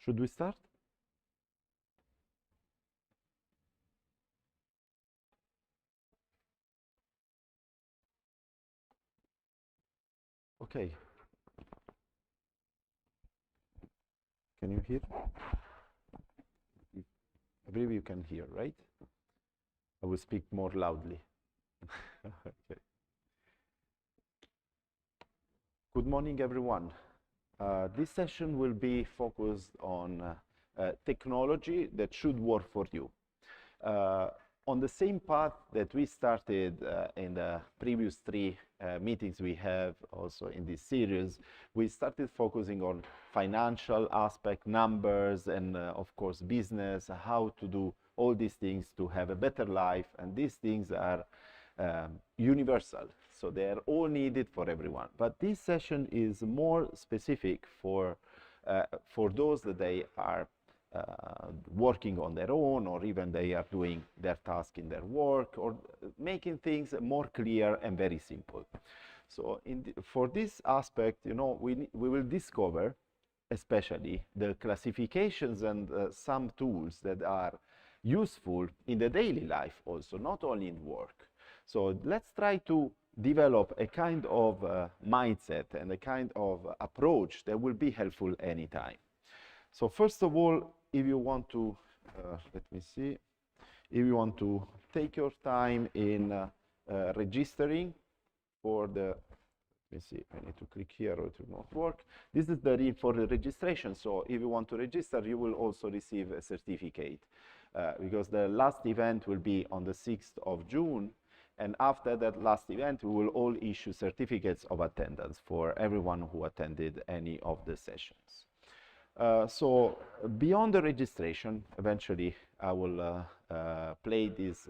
Should we start? Okay. Can you hear? I believe you can hear, right? I will speak more loudly. Okay. Good morning, everyone. This session will be focused on technology that should work for you. On the same path that we started in the previous three meetings we have also in this series, we started focusing on financial aspect, numbers, and of course business, how to do all these things to have a better life. And these things are universal, so they are all needed for everyone. But this session is more specific for those that they are working on their own, or even they are doing their task in their work, or making things more clear and very simple. So for this aspect, you know, we will discover especially the classifications and some tools that are useful in the daily life also, not only in work. So let's try to develop a kind of mindset and a kind of approach that will be helpful anytime. So first of all, if you want to, let me see, if you want to take your time in registering for the, let me see, I need to click here or it will not work. This is the link for the registration. So if you want to register, you will also receive a certificate because the last event will be on the 6th of June. And after that last event, we will all issue certificates of attendance for everyone who attended any of the sessions. So beyond the registration, eventually I will play this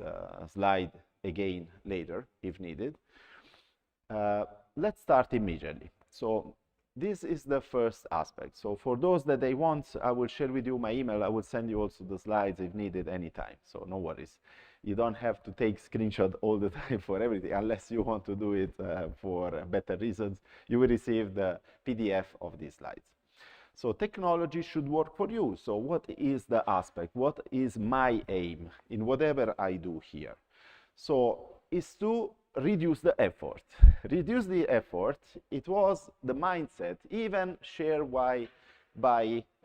slide again later if needed. Let's start immediately. So this is the first aspect. So for those that they want, I will share with you my email. I will send you also the slides if needed anytime. So no worries. You don't have to take screenshot all the time for everything, unless you want to do it for better reasons. You will receive the PDF of these slides. So technology should work for you. So what is the aspect? What is my aim in whatever I do here? So is to reduce the effort. Reduce the effort, it was the mindset even shared by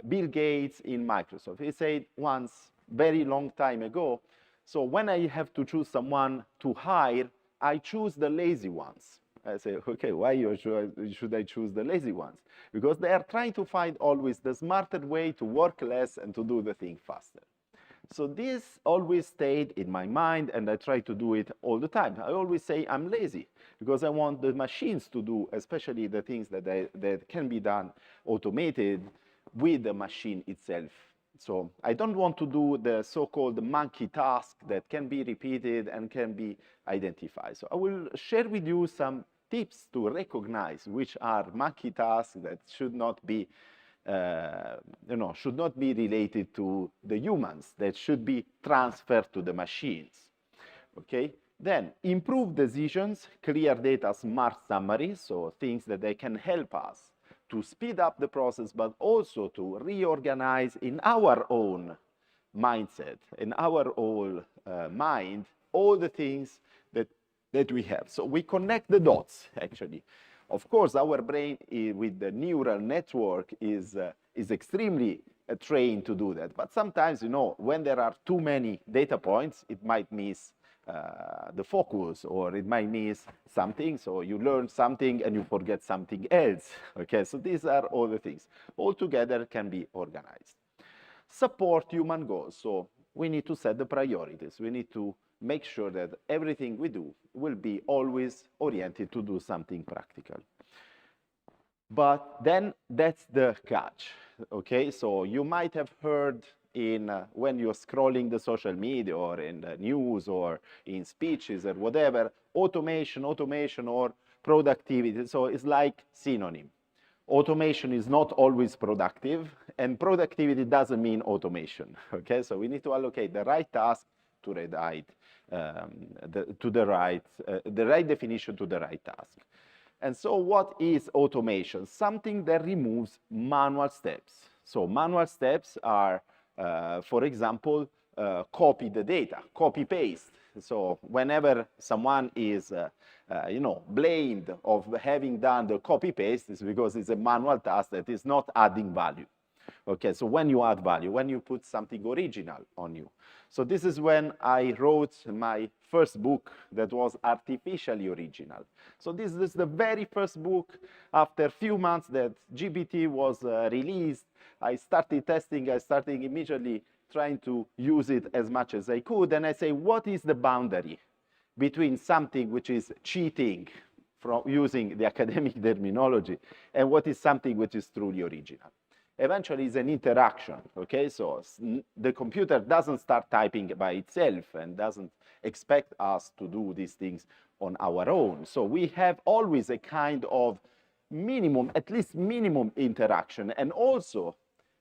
Bill Gates in Microsoft. He said once, very long time ago, so when I have to choose someone to hire, I choose the lazy ones. I say, okay, why should I choose the lazy ones? Because they are trying to find always the smarter way to work less and to do the thing faster. So this always stayed in my mind, and I try to do it all the time. I always say I'm lazy because I want the machines to do, especially the things that can be done automated with the machine itself. So I don't want to do the so-called monkey task that can be repeated and can be identified. So I will share with you some tips to recognize which are monkey tasks that should not be should not be related to the humans, that should be transferred to the machines. Okay? Then improve decisions, clear data, smart summaries, so things that they can help us to speed up the process, but also to reorganize in our own mindset, in our own mind, all the things that we have. So we connect the dots, actually. Of course, our brain with the neural network is extremely trained to do that. But sometimes, you know, when there are too many data points, it might miss the focus, or it might miss something. So you learn something and you forget something else. Okay, so these are all the things. All together can be organized. Support human goals. So we need to set the priorities. We need to make sure that everything we do will be always oriented to do something practical. But then that's the catch, okay? So you might have heard when you're scrolling the social media or in the news or in speeches or whatever, automation, or productivity. So it's like synonym. Automation is not always productive, and productivity doesn't mean automation, okay? So we need to allocate the right task to the right definition to the right task. And so what is automation? Something that removes manual steps. So manual steps are, for example, copy the data, copy paste. So whenever someone is, blamed of having done the copy paste, it's because it's a manual task that is not adding value. Okay, so when you add value, when you put something original on you. So this is when I wrote my first book that was artificially original. So this is the very first book. After a few months that GPT was released, I started testing, I started immediately trying to use it as much as I could. And I say, what is the boundary between something which is cheating from using the academic terminology and what is something which is truly original? Eventually it's an interaction, okay? So the computer doesn't start typing by itself and doesn't expect us to do these things on our own. So we have always a kind of minimum, at least minimum interaction. And also,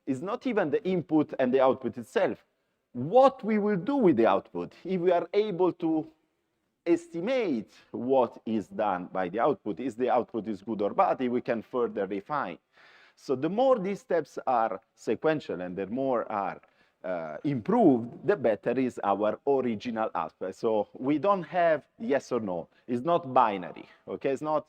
it's not even the input and the output itself. What we will do with the output, if we are able to estimate what is done by the output, is the output is good or bad, we can further refine. So the more these steps are sequential and the more are improved, the better is our original aspect. So we don't have yes or no. It's not binary, okay? It's not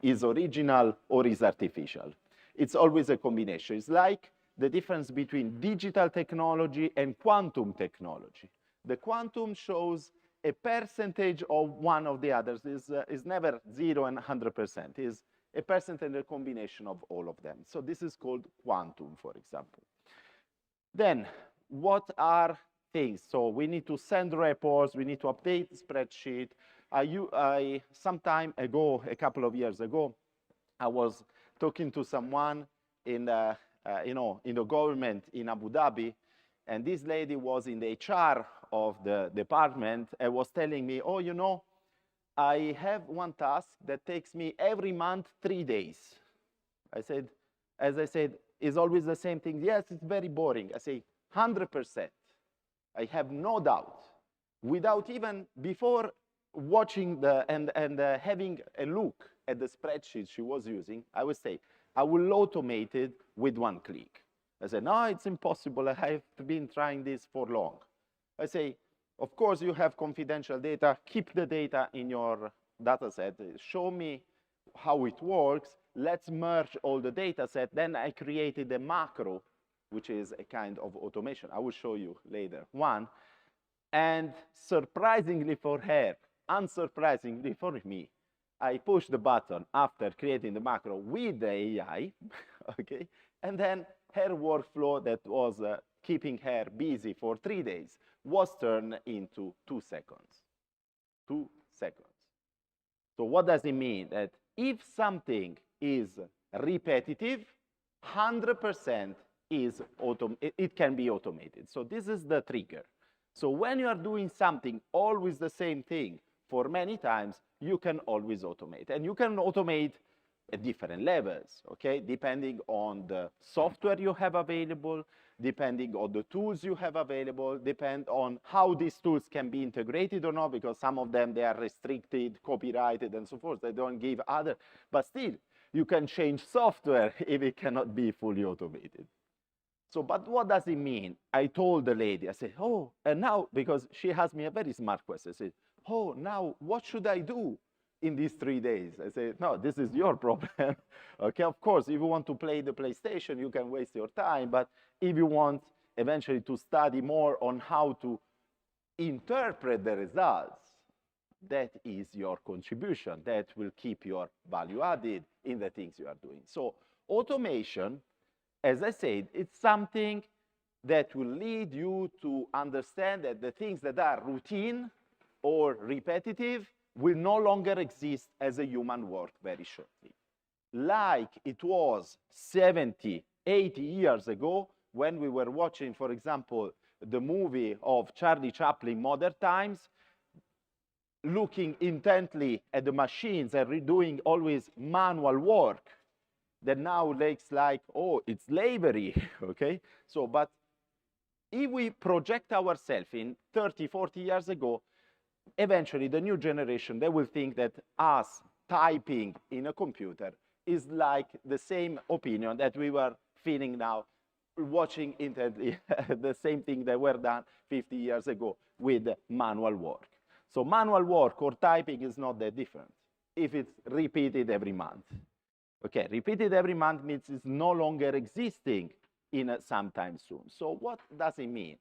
is original or is artificial. It's always a combination. It's like the difference between digital technology and quantum technology. The quantum shows a percentage of one of the others. Is never 0 and 100%. Is a percentage, a combination of all of them. So this is called quantum, for example. Then, what are things? So we need to send reports, we need to update the spreadsheet. Some time ago, a couple of years ago, I was talking to someone in the government in Abu Dhabi, and this lady was in the HR of the department and was telling me, oh, I have one task that takes me every month 3 days. As I said, is always the same thing. Yes, it's very boring. I say 100%. I have no doubt. Without even before watching and having a look at the spreadsheet she was using, I would say, I will automate it with one click. I said, no, it's impossible. I have been trying this for long. I say, of course, you have confidential data. Keep the data in your data set. Show me how it works. Let's merge all the data set. Then I created a macro, which is a kind of automation. I will show you later one. And surprisingly for her, unsurprisingly for me, I pushed the button after creating the macro with the AI, okay? And then her workflow that was keeping her busy for 3 days was turned into 2 seconds. 2 seconds. So what does it mean? That if something is repetitive, 100% it can be automated. So this is the trigger. So when you are doing something, always the same thing, for many times, you can always automate. And you can automate at different levels, okay? Depending on the software you have available, depending on the tools you have available, depend on how these tools can be integrated or not, because some of them, they are restricted, copyrighted, and so forth. They don't give other, but still, you can change software if it cannot be fully automated. So, but what does it mean? I told the lady, I said, oh, and now, because she asked me a very smart question, I said, oh, now what should I do in these 3 days? I said, no, this is your problem. Okay, of course, if you want to play the PlayStation, you can waste your time, but if you want eventually to study more on how to interpret the results, that is your contribution. That will keep your value added in the things you are doing. So automation, as I said, it's something that will lead you to understand that the things that are routine or repetitive will no longer exist as a human work very shortly. Like it was 70, 80 years ago when we were watching, for example, the movie of Charlie Chaplin, Modern Times, looking intently at the machines and doing always manual work, that now looks like, oh, it's slavery, okay? So, but if we project ourselves in 30, 40 years ago, eventually the new generation, they will think that us typing in a computer is like the same opinion that we were feeling now, watching intently the same thing that were done 50 years ago with manual work. So manual work or typing is not that different if it's repeated every month. Okay, repeated every month means it's no longer existing in sometime soon. So what does it mean?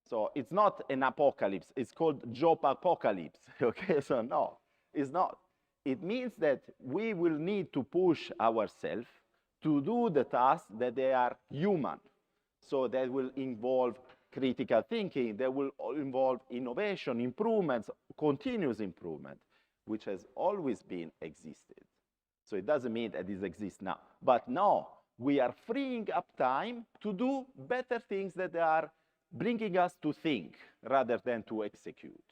So it's not an apocalypse. It's called job apocalypse. Okay, so no, it's not. It means that we will need to push ourselves to do the tasks that they are human. So that will involve critical thinking, that will involve innovation, improvements, continuous improvement, which has always been existed. So it doesn't mean that this exists now. But no, we are freeing up time to do better things that are bringing us to think rather than to execute.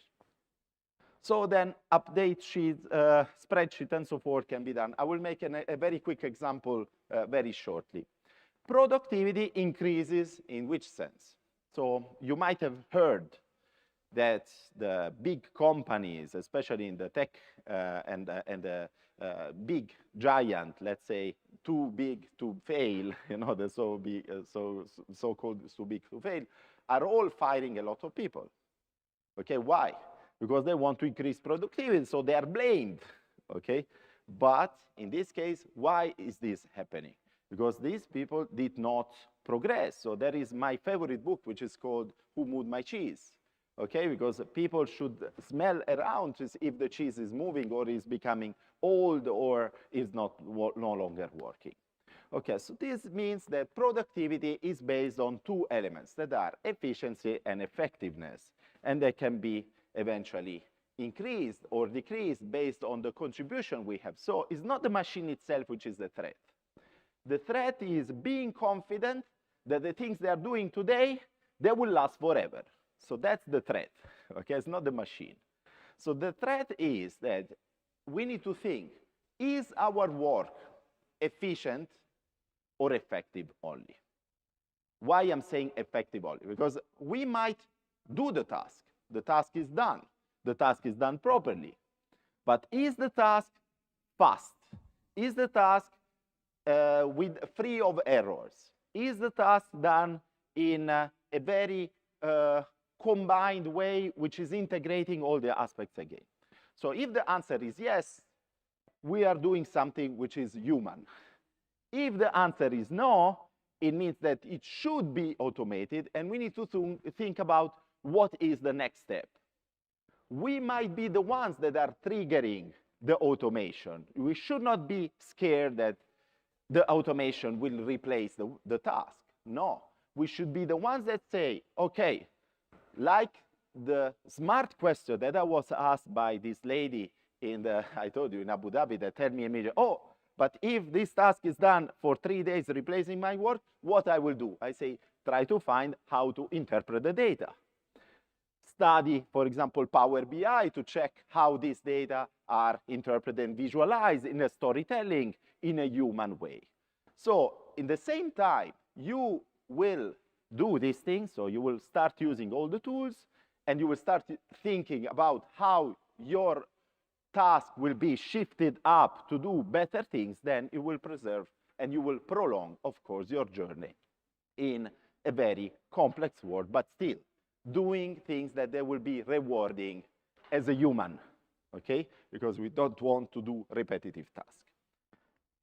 So then update sheets, spreadsheet, and so forth can be done. I will make a very quick example very shortly. Productivity increases in which sense? So you might have heard that the big companies, especially in the tech and the big giant, let's say, too big to fail, you know, the so-called too big to fail, are all firing a lot of people. Okay, why? Because they want to increase productivity, so they are blamed. Okay, but in this case, why is this happening? Because these people did not progress. So there is my favorite book, which is called Who Moved My Cheese? Okay, because people should smell around to see if the cheese is moving or is becoming old or is no longer working. Okay, so this means that productivity is based on two elements that are efficiency and effectiveness, and they can be eventually increased or decreased based on the contribution we have. So it's not the machine itself which is the threat. The threat is being confident that the things they are doing today, they will last forever. So that's the threat, okay? It's not the machine. So the threat is that we need to think, is our work efficient or effective only? Why I'm saying effective only? Because we might do the task. The task is done. The task is done properly. But is the task fast? Is the task free of errors? Is the task done in a very combined way, which is integrating all the aspects again? So if the answer is yes, we are doing something which is human. If the answer is no, it means that it should be automated, and we need to think about what is the next step. We might be the ones that are triggering the automation. We should not be scared that the automation will replace the task. No, we should be the ones that say, okay, like the smart question that I was asked by this lady I told you, in Abu Dhabi, that tell me immediately, oh, but if this task is done for 3 days replacing my work, what I will do? I say, try to find how to interpret the data. Study, for example, Power BI to check how these data are interpreted and visualized in a storytelling in a human way. So in the same time, you will do these things, so you will start using all the tools, and you will start thinking about how your task will be shifted up to do better things, then you will preserve and you will prolong, of course, your journey in a very complex world, but still doing things that they will be rewarding as a human, okay? Because we don't want to do repetitive tasks.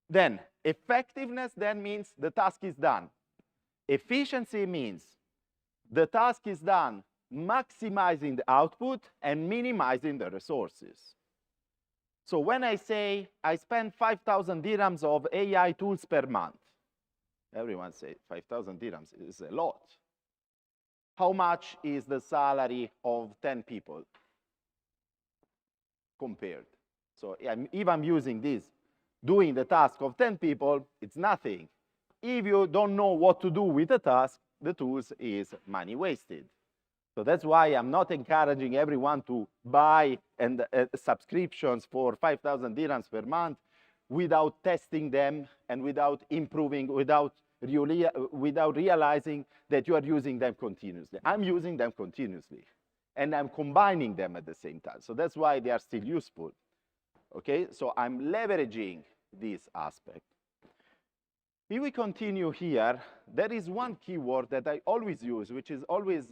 Then effectiveness then means the task is done. Efficiency means the task is done maximizing the output and minimizing the resources. So when I say I spend 5,000 dirhams of AI tools per month, everyone says 5,000 dirhams is a lot. How much is the salary of 10 people compared? So if I'm using this, doing the task of 10 people, it's nothing. If you don't know what to do with the task, the tools is money wasted. So that's why I'm not encouraging everyone to buy subscriptions for 5,000 dirhams per month without testing them and without improving, without realizing that you are using them continuously. I'm using them continuously, and I'm combining them at the same time. So that's why they are still useful. Okay, so I'm leveraging this aspect. If we continue here, there is one keyword that I always use, which is always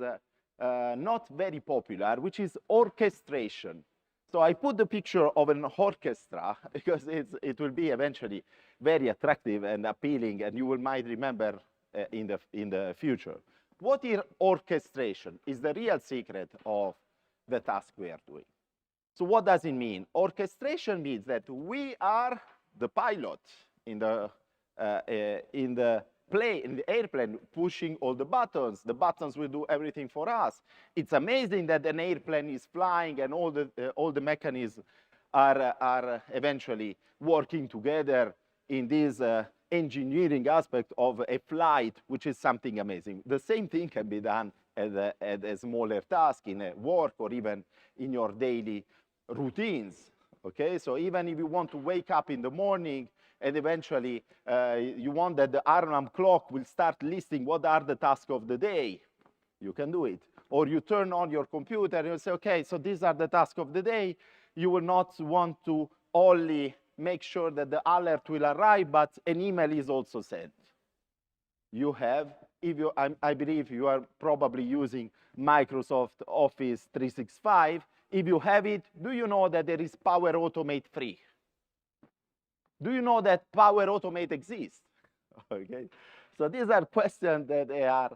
not very popular, which is orchestration. So I put the picture of an orchestra because it will be eventually very attractive and appealing, and you will might remember in the future. What is orchestration? Is the real secret of the task we are doing. So what does it mean? Orchestration means that we are the pilot in the airplane, pushing all the buttons. The buttons will do everything for us. It's amazing that an airplane is flying and all the mechanisms are eventually working together in this engineering aspect of a flight, which is something amazing. The same thing can be done at a smaller task in a work or even in your daily routines. Okay, so even if you want to wake up in the morning and eventually you want that the alarm clock will start listing what are the tasks of the day, you can do it. Or you turn on your computer and you say, okay, so these are the tasks of the day. You will not want to only make sure that the alert will arrive, but an email is also sent. You have, I believe you are probably using Microsoft Office 365. If you have it, do you know that there is Power Automate free? Do you know that Power Automate exists? Okay, so these are questions that they are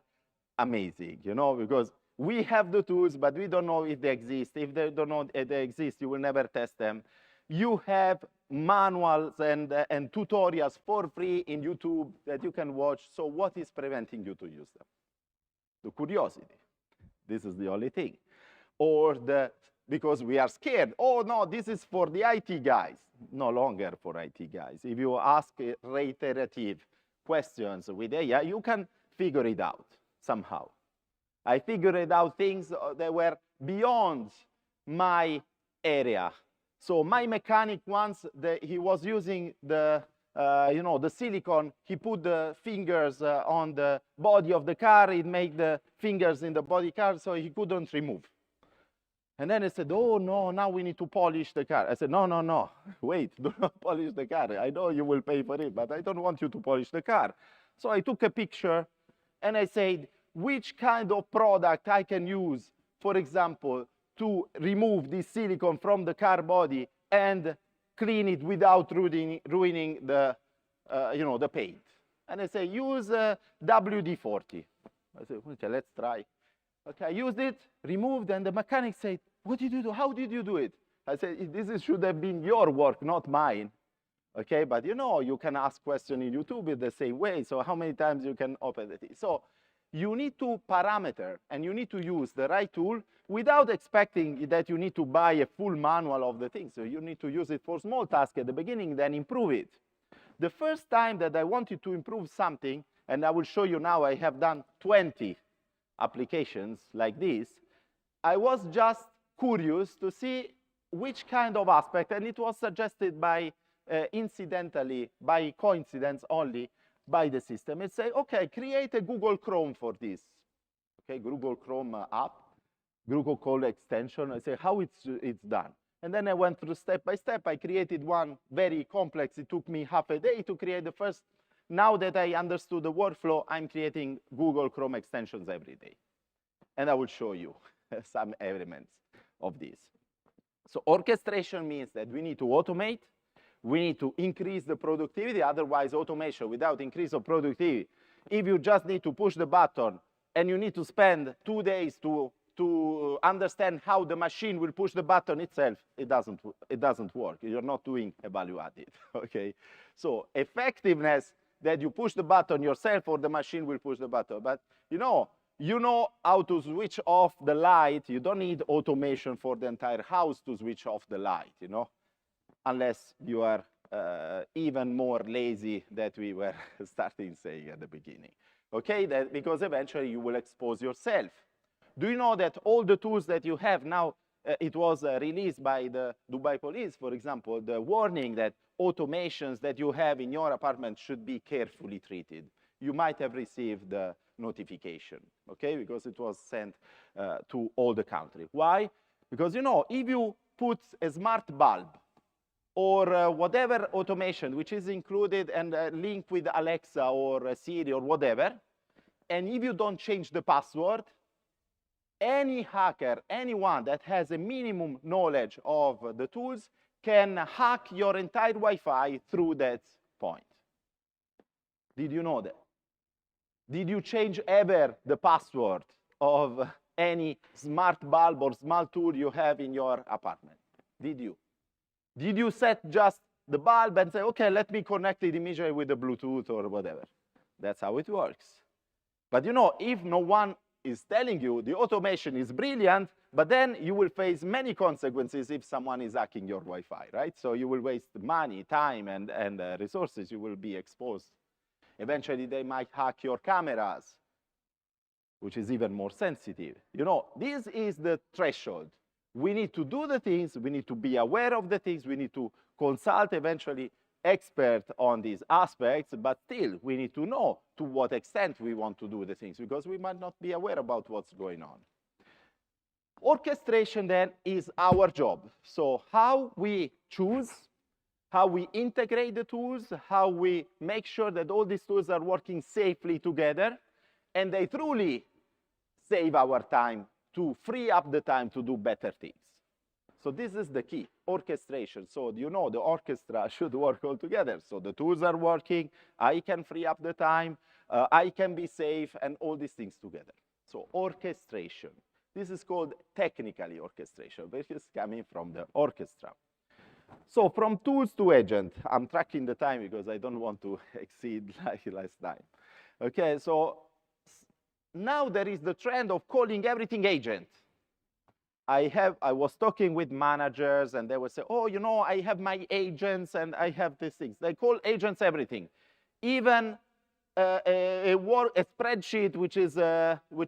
amazing, you know, because we have the tools, but we don't know if they exist. If they don't know if they exist, you will never test them. You have manuals and tutorials for free in YouTube that you can watch. So what is preventing you to use them? The curiosity. This is the only thing. Or because we are scared. Oh, no, this is for the IT guys. No longer for IT guys. If you ask reiterative questions with AI, you can figure it out somehow. I figured out things that were beyond my area. So my mechanic once, he was using the silicone. He put the fingers on the body of the car. It made the fingers in the body car, so he couldn't remove. And then I said, oh, no, now we need to polish the car. I said, no, wait, do not polish the car. I know you will pay for it, but I don't want you to polish the car. So I took a picture and I said, which kind of product I can use, for example, to remove this silicone from the car body and clean it without ruining the, the paint. And I say, use WD-40. I said, okay, let's try. Okay, I used it, removed, and the mechanic said, what did you do? How did you do it? I said, this should have been your work, not mine. Okay, but you can ask questions in YouTube in the same way. So how many times you can open it? So you need to parameter and you need to use the right tool without expecting that you need to buy a full manual of the thing. So you need to use it for small tasks at the beginning, then improve it. The first time that I wanted to improve something, and I will show you now, I have done 20 applications like this, I was just curious to see which kind of aspect, and it was suggested by incidentally, by coincidence only, by the system. It say, okay, create a Google Chrome for this. Okay, Google Chrome app, Google Chrome extension. I say how it's done. And then I went through step by step. I created one very complex. It took me half a day to create the first. Now that I understood the workflow, I'm creating Google Chrome extensions every day. And I will show you some elements of this. So orchestration means that we need to automate. We need to increase the productivity. Otherwise, automation without increase of productivity, if you just need to push the button and you need to spend 2 days to understand how the machine will push the button itself, it doesn't work. You're not doing a value added, okay? So effectiveness that you push the button yourself or the machine will push the button. But you know how to switch off the light. You don't need automation for the entire house to switch off the light, unless you are even more lazy that we were starting saying at the beginning. Okay, because eventually you will expose yourself. Do you know that all the tools that you have now, it was released by the Dubai police, for example, the warning that automations that you have in your apartment should be carefully treated. You might have received the notification, okay, because it was sent to all the country. Why? Because, if you put a smart bulb or whatever automation which is included and linked with Alexa or Siri or whatever, and if you don't change the password, any hacker, anyone that has a minimum knowledge of the tools can hack your entire Wi-Fi through that point. Did you know that? Did you change ever the password of any smart bulb or smart tool you have in your apartment? Did you? Did you set just the bulb and say, okay, let me connect it immediately with the Bluetooth or whatever? That's how it works. But you know, if no one is telling you, the automation is brilliant, but then you will face many consequences if someone is hacking your Wi-Fi, right? So you will waste money, time, and resources. You will be exposed. Eventually, they might hack your cameras, which is even more sensitive. You know, this is the threshold. We need to do the things. We need to be aware of the things. We need to consult eventually expert on these aspects, but still we need to know to what extent we want to do the things, because we might not be aware about what's going on. Orchestration then is our job. So how we choose, how we integrate the tools, how we make sure that all these tools are working safely together, and they truly save our time to free up the time to do better things. So this is the key, orchestration. So you know the orchestra should work all together. So the tools are working, I can free up the time, I can be safe, and all these things together. So orchestration. This is called technically orchestration, which is coming from the orchestra. So from tools to agent, I'm tracking the time because I don't want to exceed like last time. Okay, so now there is the trend of calling everything agent. I was talking with managers and they would say, oh, you know, I have my agents and I have these things. They call agents everything. Even a spreadsheet which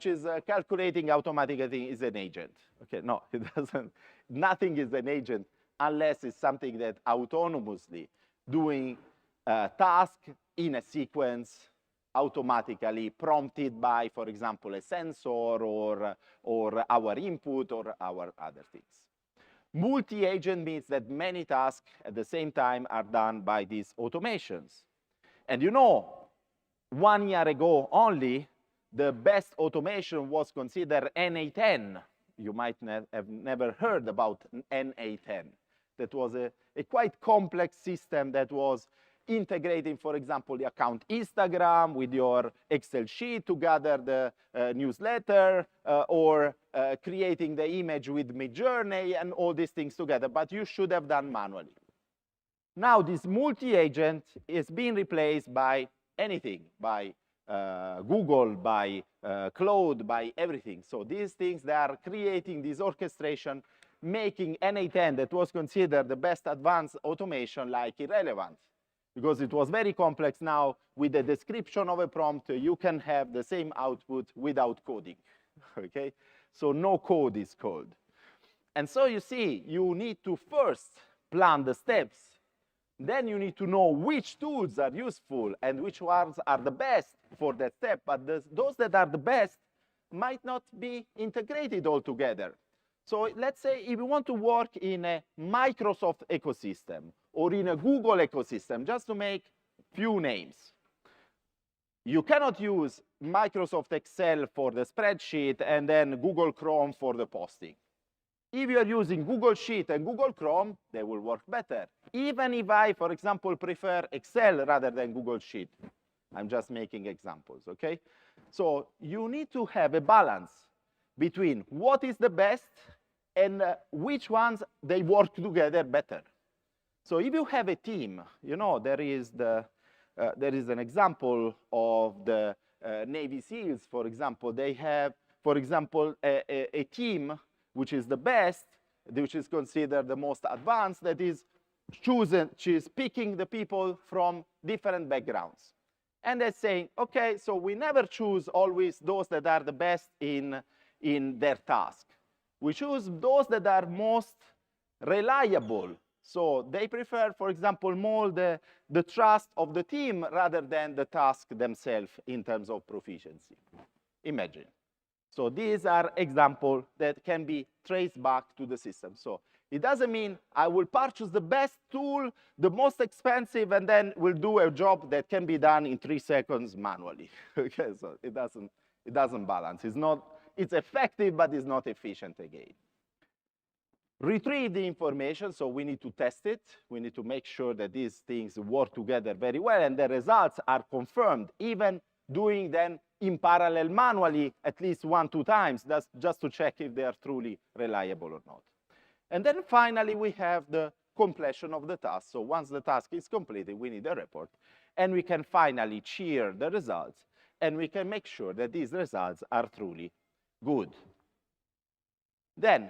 is calculating automatically is an agent. Okay, no, it doesn't. Nothing is an agent unless it's something that autonomously doing a task in a sequence, automatically prompted by, for example, a sensor or our input or our other things. Multi-agent means that many tasks at the same time are done by these automations. And you know, 1 year ago only, the best automation was considered NA10. You might have never heard about NA10. That was a quite complex system that was integrating, for example, the account Instagram with your Excel sheet to gather the newsletter, or creating the image with Midjourney and all these things together, but you should have done manually. Now this multi-agent is being replaced by anything, by Google, by Cloud, by everything. So these things, they are creating this orchestration, making NA10 that was considered the best advanced automation like irrelevant. Because it was very complex. Now, with the description of a prompt, you can have the same output without coding, okay? So no code is called. And so you see, you need to first plan the steps. Then you need to know which tools are useful and which ones are the best for that step. But those that are the best might not be integrated all together. So let's say if you want to work in a Microsoft ecosystem or in a Google ecosystem, just to make few names, you cannot use Microsoft Excel for the spreadsheet and then Google Chrome for the posting. If you are using Google Sheet and Google Chrome, they will work better. Even if I, for example, prefer Excel rather than Google Sheet. I'm just making examples, okay? So you need to have a balance between what is the best and which ones they work together better. So if you have a team, you know, there is an example of the Navy SEALs, for example. They have, for example, a team which is the best, which is considered the most advanced, that is chosen, she's picking the people from different backgrounds. And they're saying, okay, so we never choose always those that are the best in their task. We choose those that are most reliable. So they prefer, for example, more the trust of the team rather than the task themselves in terms of proficiency. Imagine. So these are examples that can be traced back to the system. So it doesn't mean I will purchase the best tool, the most expensive, and then will do a job that can be done in 3 seconds manually. Okay, so it doesn't balance. It's effective, but it's not efficient again. Retrieve the information, so we need to test it. We need to make sure that these things work together very well, and the results are confirmed, even doing them in parallel manually at least 1-2 times, that's just to check if they are truly reliable or not. And then finally, we have the completion of the task. So once the task is completed, we need a report, and we can finally cheer the results, and we can make sure that these results are truly good. Then,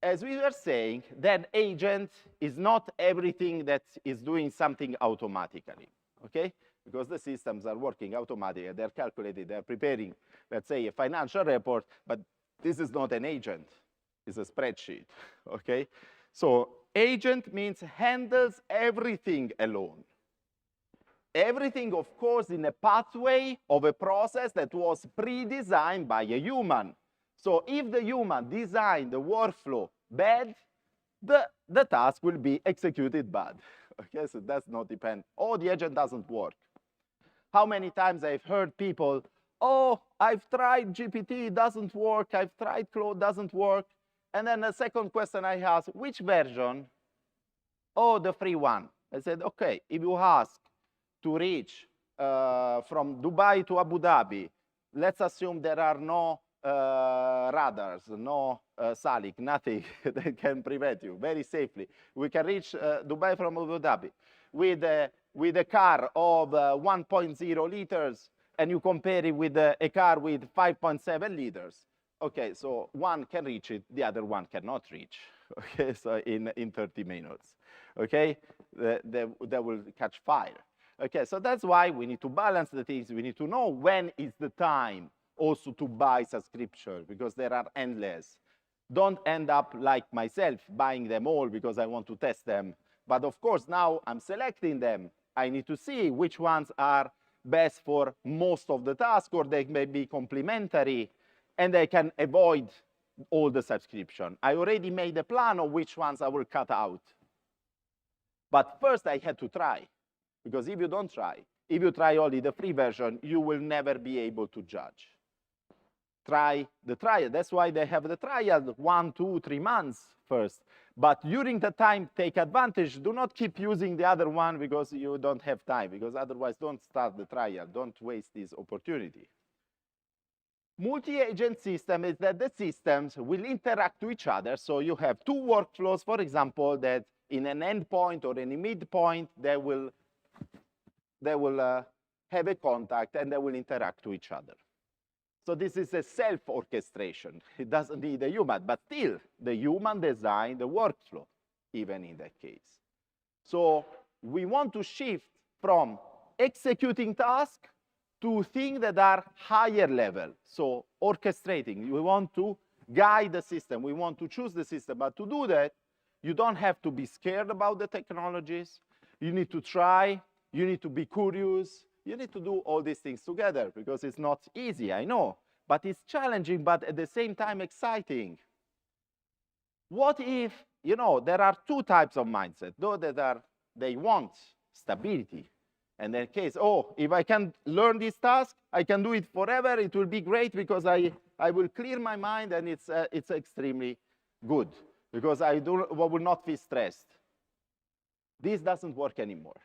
as we were saying, that agent is not everything that is doing something automatically, okay? Because the systems are working automatically, they're calculated, they're preparing, let's say, a financial report, but this is not an agent, it's a spreadsheet, okay? So agent means handles everything alone. Everything, of course, in a pathway of a process that was pre-designed by a human. So if the human designed the workflow bad, the task will be executed bad. Okay, so that's not depend. Oh, the agent doesn't work. How many times I've heard people, oh, I've tried GPT, doesn't work. I've tried Claude, doesn't work. And then the second question I ask, which version? Oh, the free one. I said, okay, if you ask to reach from Dubai to Abu Dhabi, let's assume there are no radars, no SALIC, nothing that can prevent you very safely. We can reach Dubai from Abu Dhabi with a car of 1.0 liters, and you compare it with a car with 5.7 liters. Okay, so one can reach it, the other one cannot reach. Okay, so in 30 minutes. Okay, that will catch fire. Okay, so that's why we need to balance the things. We need to know when is the time also to buy subscription, because there are endless. Don't end up like myself buying them all because I want to test them. But of course, now I'm selecting them. I need to see which ones are best for most of the tasks, or they may be complementary, and I can avoid all the subscription. I already made a plan of which ones I will cut out. But first I had to try, because if you don't try, if you try only the free version, you will never be able to judge. Try the trial. That's why they have the trial 1, 2, 3 months first. But during the time, take advantage. Do not keep using the other one because you don't have time, because otherwise don't start the trial. Don't waste this opportunity. Multi-agent system is that the systems will interact to each other. So you have 2 workflows, for example, that in an endpoint or in a midpoint, they will have a contact and they will interact to each other. So this is a self-orchestration. It doesn't need a human, but still, the human designed the workflow, even in that case. So we want to shift from executing tasks to things that are higher level. So orchestrating, we want to guide the system. We want to choose the system. But to do that, you don't have to be scared about the technologies. You need to try. You need to be curious. You need to do all these things together, because it's not easy, I know, but it's challenging, but at the same time exciting. What if, there are 2 types of mindset. Those that they want stability. And in case, oh, if I can learn this task, I can do it forever. It will be great because I will clear my mind, and it's extremely good because I will not be stressed. This doesn't work anymore.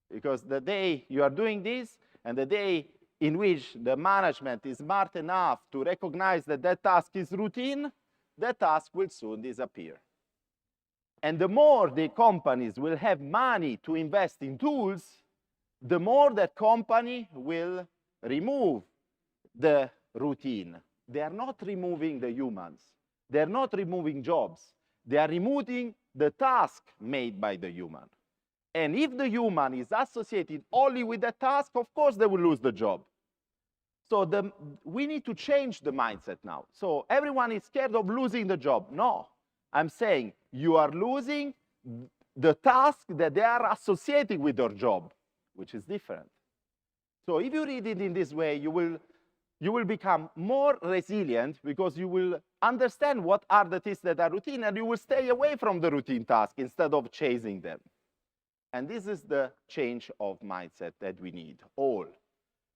Because the day you are doing this, and the day in which the management is smart enough to recognize that that task is routine, that task will soon disappear. And the more the companies will have money to invest in tools, the more that company will remove the routine. They are not removing the humans. They are not removing jobs. They are removing the task made by the human. And if the human is associated only with the task, of course they will lose the job. So we need to change the mindset now. So everyone is scared of losing the job. No, I'm saying you are losing the task that they are associating with your job, which is different. So if you read it in this way, you will you will become more resilient because you will understand what are the tasks that are routine, and you will stay away from the routine task instead of chasing them. And this is the change of mindset that we need all.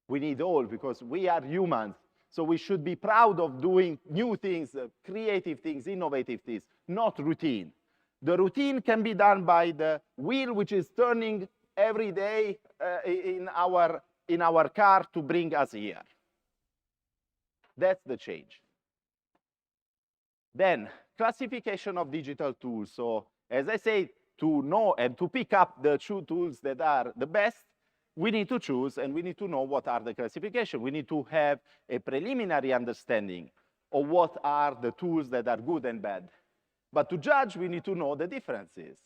We need all because we are humans. So we should be proud of doing new things, creative things, innovative things, not routine. The routine can be done by the wheel, which is turning every day in our car to bring us here. That's the change. Then, classification of digital tools. So, as I say, to know and to pick up the two tools that are the best, we need to choose and we need to know what are the classification. We need to have a preliminary understanding of what are the tools that are good and bad. But to judge, we need to know the differences.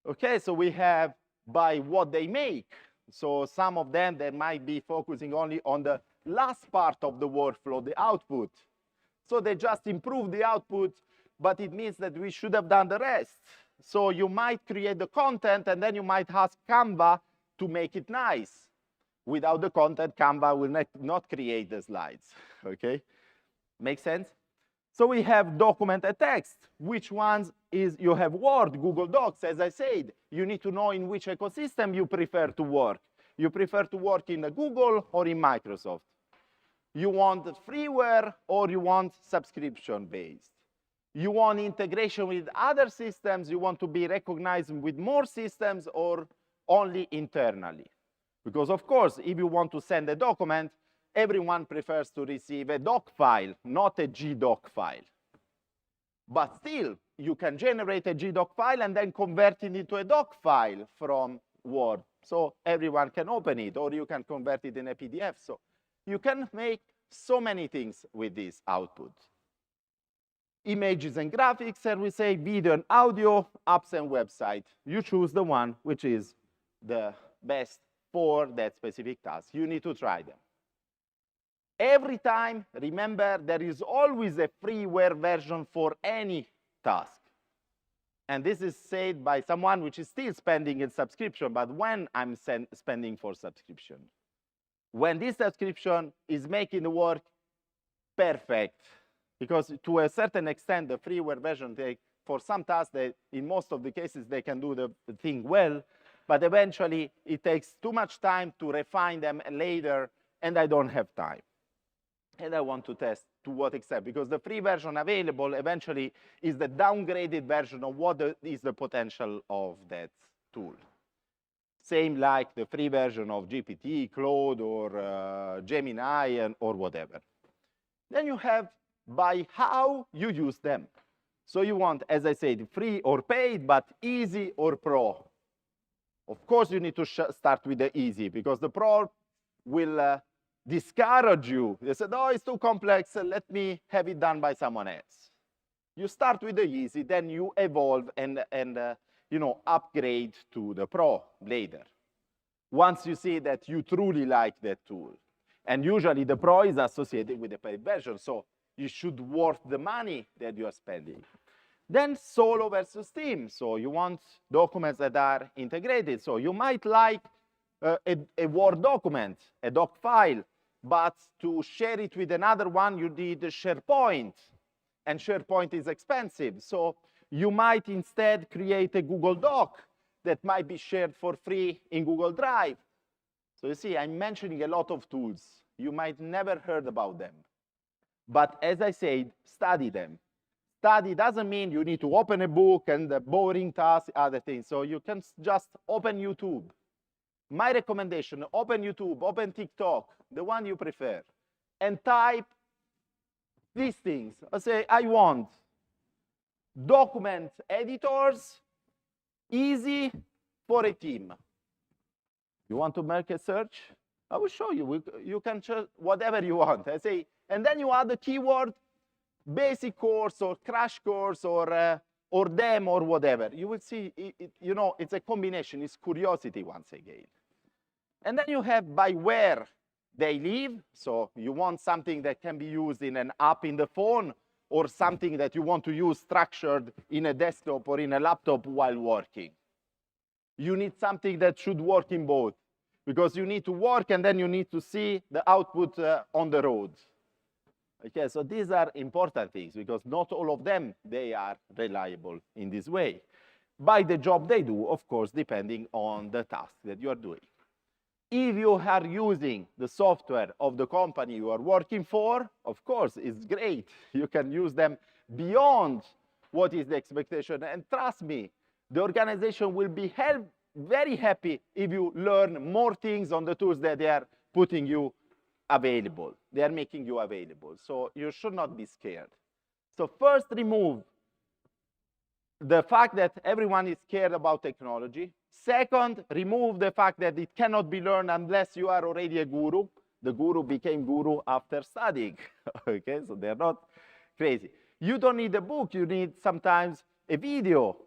Okay, so we have by what they make. So some of them, they might be focusing only on the last part of the workflow, the output. So they just improve the output, but it means that we should have done the rest. So you might create the content and then you might ask Canva to make it nice. Without the content, Canva will not create the slides, okay? Make sense? So we have document and text. Which ones is, you have Word, Google Docs, as I said. You need to know in which ecosystem you prefer to work. You prefer to work in Google or in Microsoft. You want freeware or you want subscription-based. You want integration with other systems. You want to be recognized with more systems or only internally. Because of course, if you want to send a document, everyone prefers to receive a doc file, not a GDoc file. But still, you can generate a GDoc file and then convert it into a doc file from Word. So everyone can open it, or you can convert it in a PDF. So you can make so many things with this output. Images and graphics, and we say video and audio, apps and website. You choose the one which is the best for that specific task. You need to try them. Every time, remember, there is always a freeware version for any task. And this is said by someone which is still spending in subscription, but when I'm spending for subscription. When this subscription is making the work perfect, because to a certain extent, the freeware version, for some tasks, in most of the cases, they can do the thing well, but eventually it takes too much time to refine them later, and I don't have time. And I want to test to what extent, because the free version available eventually is the downgraded version of what is the potential of that tool. Same like the free version of GPT, Claude, or Gemini, or whatever. Then you have by how you use them. So you want, as I said, free or paid, but easy or pro. Of course, you need to start with the easy, because the pro will discourage you. They said, oh, it's too complex, let me have it done by someone else. You start with the easy, then you evolve and upgrade to the pro later. Once you see that you truly like that tool. And usually the pro is associated with the paid version, so you should worth the money that you are spending. Then solo versus team. So you want documents that are integrated. So you might like a Word document, a doc file, but to share it with another one, you need SharePoint. And SharePoint is expensive. So you might instead create a Google Doc that might be shared for free in Google Drive. So you see, I'm mentioning a lot of tools. You might never heard about them. But as I said, study them. Study doesn't mean you need to open a book and the boring tasks, other things. So you can just open YouTube. My recommendation, open YouTube, open TikTok, the one you prefer, and type these things. I say, I want document editors, easy for a team. You want to make a search? I will show you. You can choose whatever you want. I say, and then you add the keyword, basic course or crash course or demo or whatever. You will see, it's a combination. It's curiosity once again. And then you have by where they live. So you want something that can be used in an app in the phone, or something that you want to use structured in a desktop or in a laptop while working. You need something that should work in both. because you need to work and then you need to see the output on the road. Okay, so these are important things because not all of them, they are reliable in this way. By the job they do, of course, depending on the task that you are doing. If you are using the software of the company you are working for, of course, it's great. You can use them beyond what is the expectation. And trust me, the organization will be very happy if you learn more things on the tools that they are putting you available. They are making you available. So you should not be scared. So first, remove the fact that everyone is scared about technology. Second, remove the fact that it cannot be learned unless you are already a guru. The guru became guru after studying. Okay, so they're not crazy. You don't need a book. You need sometimes a video.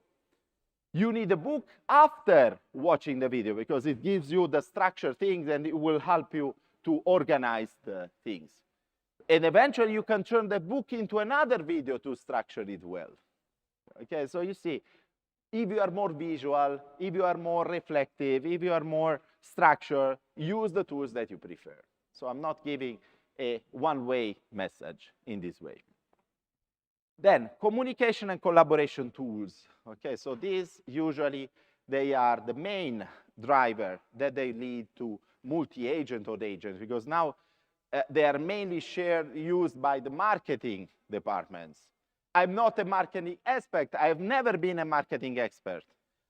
You need a book after watching the video because it gives you the structured things and it will help you to organize the things. And eventually you can turn the book into another video to structure it well. Okay, so you see, if you are more visual, if you are more reflective, if you are more structured, use the tools that you prefer. So I'm not giving a one-way message in this way. Then, communication and collaboration tools. Okay, so these usually, they are the main driver that they lead to multi-agent or agents because now they are mainly used by the marketing departments. I'm not a marketing expert. I have never been a marketing expert.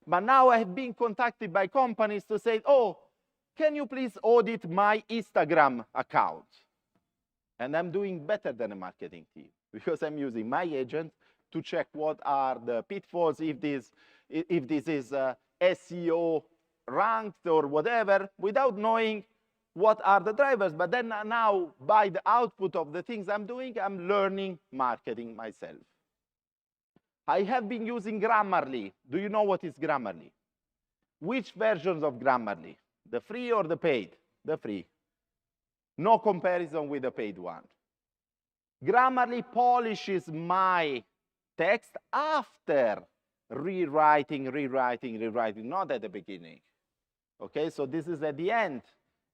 But now I have been contacted by companies to say, oh, can you please audit my Instagram account? And I'm doing better than a marketing team because I'm using my agent to check what are the pitfalls, if this is SEO ranked or whatever, without knowing what are the drivers. But then now, by the output of the things I'm doing, I'm learning marketing myself. I have been using Grammarly. Do you know what is Grammarly? Which versions of Grammarly? The free or the paid? The free. No comparison with the paid one. Grammarly polishes my text after rewriting, not at the beginning. Okay, so this is at the end.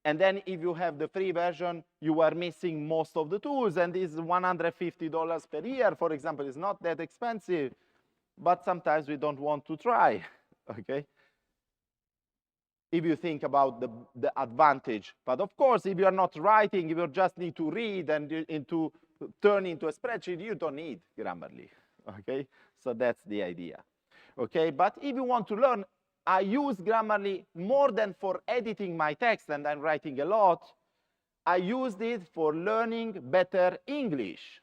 And then if you have the free version, you are missing most of the tools. And this is $150 per year, for example. It's not that expensive, but sometimes we don't want to try, okay? If you think about the advantage. But of course, if you are not writing, if you just need to read and to turn into a spreadsheet, you don't need Grammarly, okay? So that's the idea, okay? But if you want to learn, I use Grammarly more than for editing my text, and I'm writing a lot. I used it for learning better English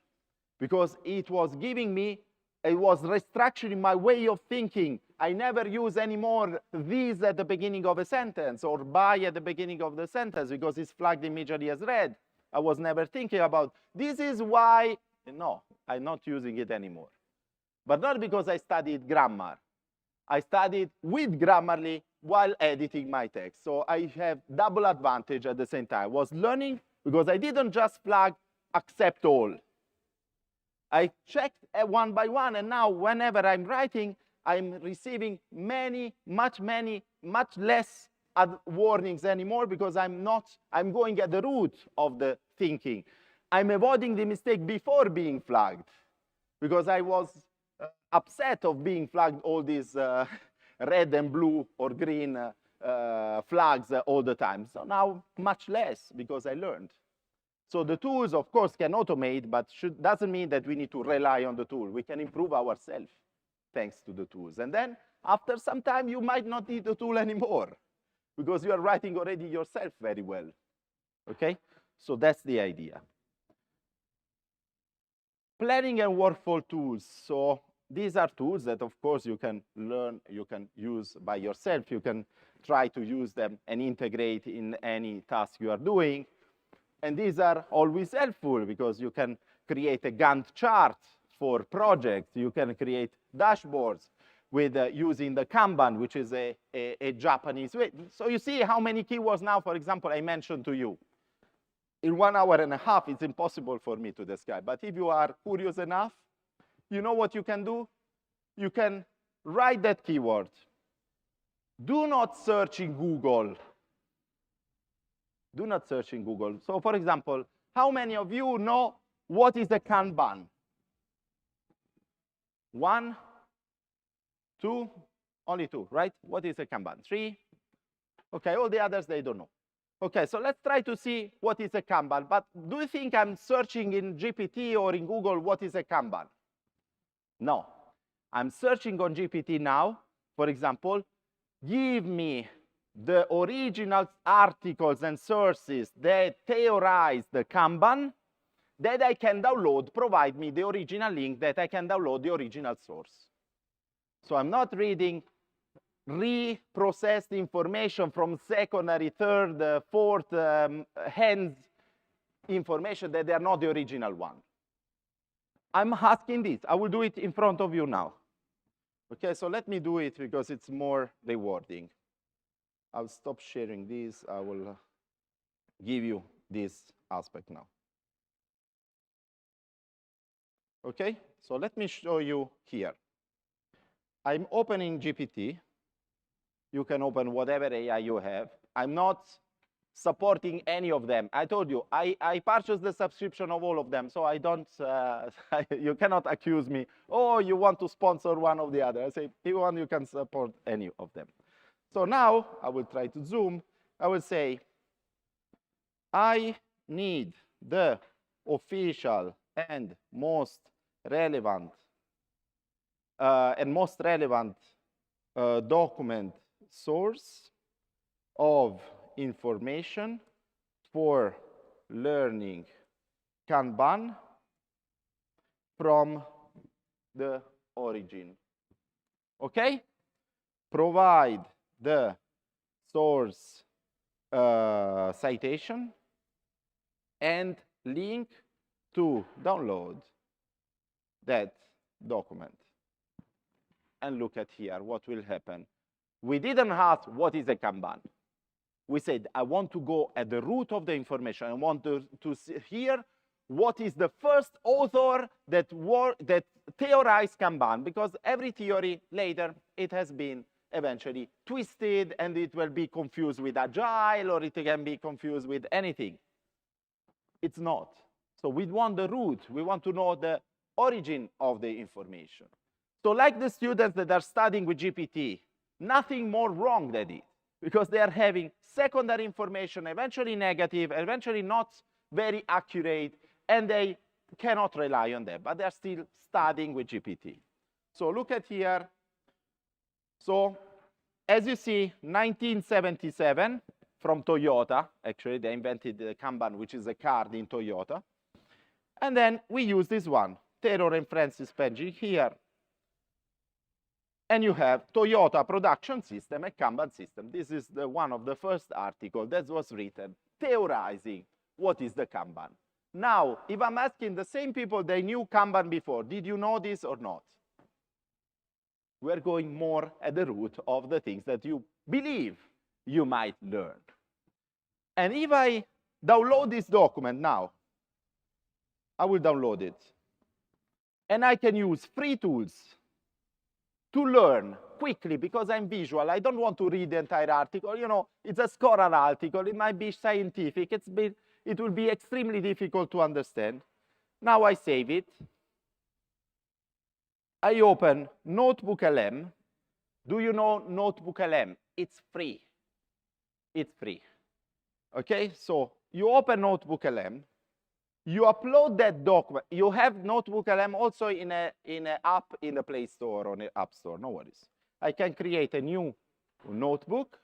because it was giving me, it was restructuring my way of thinking. I never use anymore these at the beginning of a sentence or by at the beginning of the sentence because it's flagged immediately as read. I was never thinking about, this is why, no, I'm not using it anymore. But not because I studied grammar. I studied with Grammarly while editing my text. So I have double advantage at the same time. I was learning because I didn't just flag accept all. I checked one by one, and now whenever I'm writing, I'm receiving much less warnings anymore because I'm going at the root of the thinking. I'm avoiding the mistake before being flagged because I was upset of being flagged all these red and blue or green flags all the time. So now much less because I learned. So the tools, of course, can automate, but doesn't mean that we need to rely on the tool. We can improve ourselves thanks to the tools. And then after some time, you might not need the tool anymore because you are writing already yourself very well. Okay? So that's the idea. Planning and workflow tools. So these are tools that, of course, you can learn, you can use by yourself. You can try to use them and integrate in any task you are doing. And these are always helpful because you can create a Gantt chart for projects. You can create dashboards with using the Kanban, which is a Japanese way. So you see how many keywords now, for example, I mentioned to you. In 1 hour and a half, it's impossible for me to describe. But if you are curious enough, you know what you can do? You can write that keyword. Do not search in Google. Do not search in Google. So for example, how many of you know what is a Kanban? 1, 2, only 2, right? What is a Kanban? 3. Okay, all the others, they don't know. Okay, so let's try to see what is a Kanban. But do you think I'm searching in GPT or in Google what is a Kanban? No. I'm searching on GPT now. For example, give me the original articles and sources that theorize the Kanban that I can download. Provide me the original link that I can download the original source. So I'm not reading reprocessed information from secondary, third, fourth hand information that they are not the original one. I'm asking this. I will do it in front of you now. Okay, so let me do it because it's more rewarding. I'll stop sharing this. I will give you this aspect now. Okay, so let me show you here. I'm opening GPT. You can open whatever AI you have. I'm not supporting any of them. I told you, I purchased the subscription of all of them, so I don't, you cannot accuse me, oh, you want to sponsor one of the other. I say, if you want, you can support any of them. So now, I will try to zoom. I will say, I need the official and most relevant document source of information for learning Kanban from the origin. Okay? Provide the source citation and link to download that document. And look at here, what will happen. We didn't ask what is a Kanban. We said, I want to go at the root of the information. I want to hear what is the first author that theorized Kanban, because every theory later, it has been eventually twisted and it will be confused with Agile or it can be confused with anything. It's not. So we want the root. We want to know the origin of the information. So like the students that are studying with GPT, nothing more wrong than it, because they are having secondary information, eventually negative, eventually not very accurate, and they cannot rely on them, but they're still studying with GPT. So look at here. So as you see, 1977 from Toyota, actually they invented the Kanban, which is a card in Toyota. And then we use this one, Taylor and Francis Pengey here. And you have Toyota production system and Kanban system. This is one of the first articles that was written theorizing what is the Kanban. Now, if I'm asking the same people they knew Kanban before, did you know this or not? We're going more at the root of the things that you believe you might learn. And if I download this document now, I will download it. And I can use free tools to learn quickly, because I'm visual. I don't want to read the entire article. You know, it's a scholar article. It might be scientific. It will be extremely difficult to understand. Now I save it. I open Notebook LM. Do you know Notebook LM? It's free. It's free. Okay, so you open Notebook LM. You upload that document. You have Notebook LM also in an app in the Play Store or the App Store, no worries. I can create a new notebook.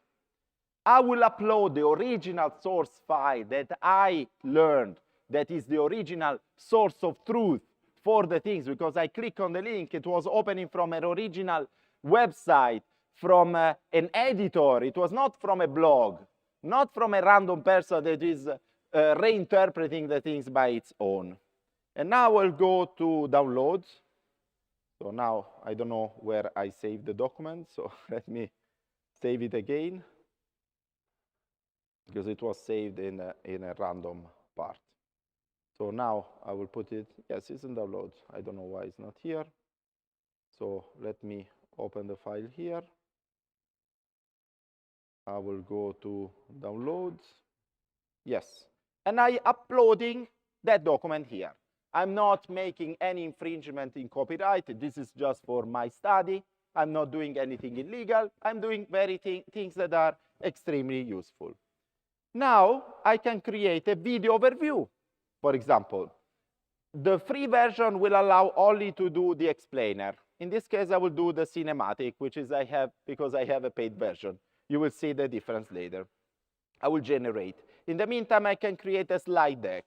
I will upload the original source file that I learned, that is the original source of truth for the things, because I click on the link, it was opening from an original website, from an editor. It was not from a blog, not from a random person that is reinterpreting the things by its own. And now I'll go to downloads. So now I don't know where I saved the document, so let me save it again, because it was saved in a random part. So now I will put it, yes, it's in downloads. I don't know why it's not here. So let me open the file here. I will go to downloads. Yes. And I'm uploading that document here. I'm not making any infringement in copyright. This is just for my study. I'm not doing anything illegal. I'm doing things that are extremely useful. Now, I can create a video overview, for example. The free version will allow only to do the explainer. In this case, I will do the cinematic, which is because I have a paid version. You will see the difference later. I will generate. In the meantime, I can create a slide deck.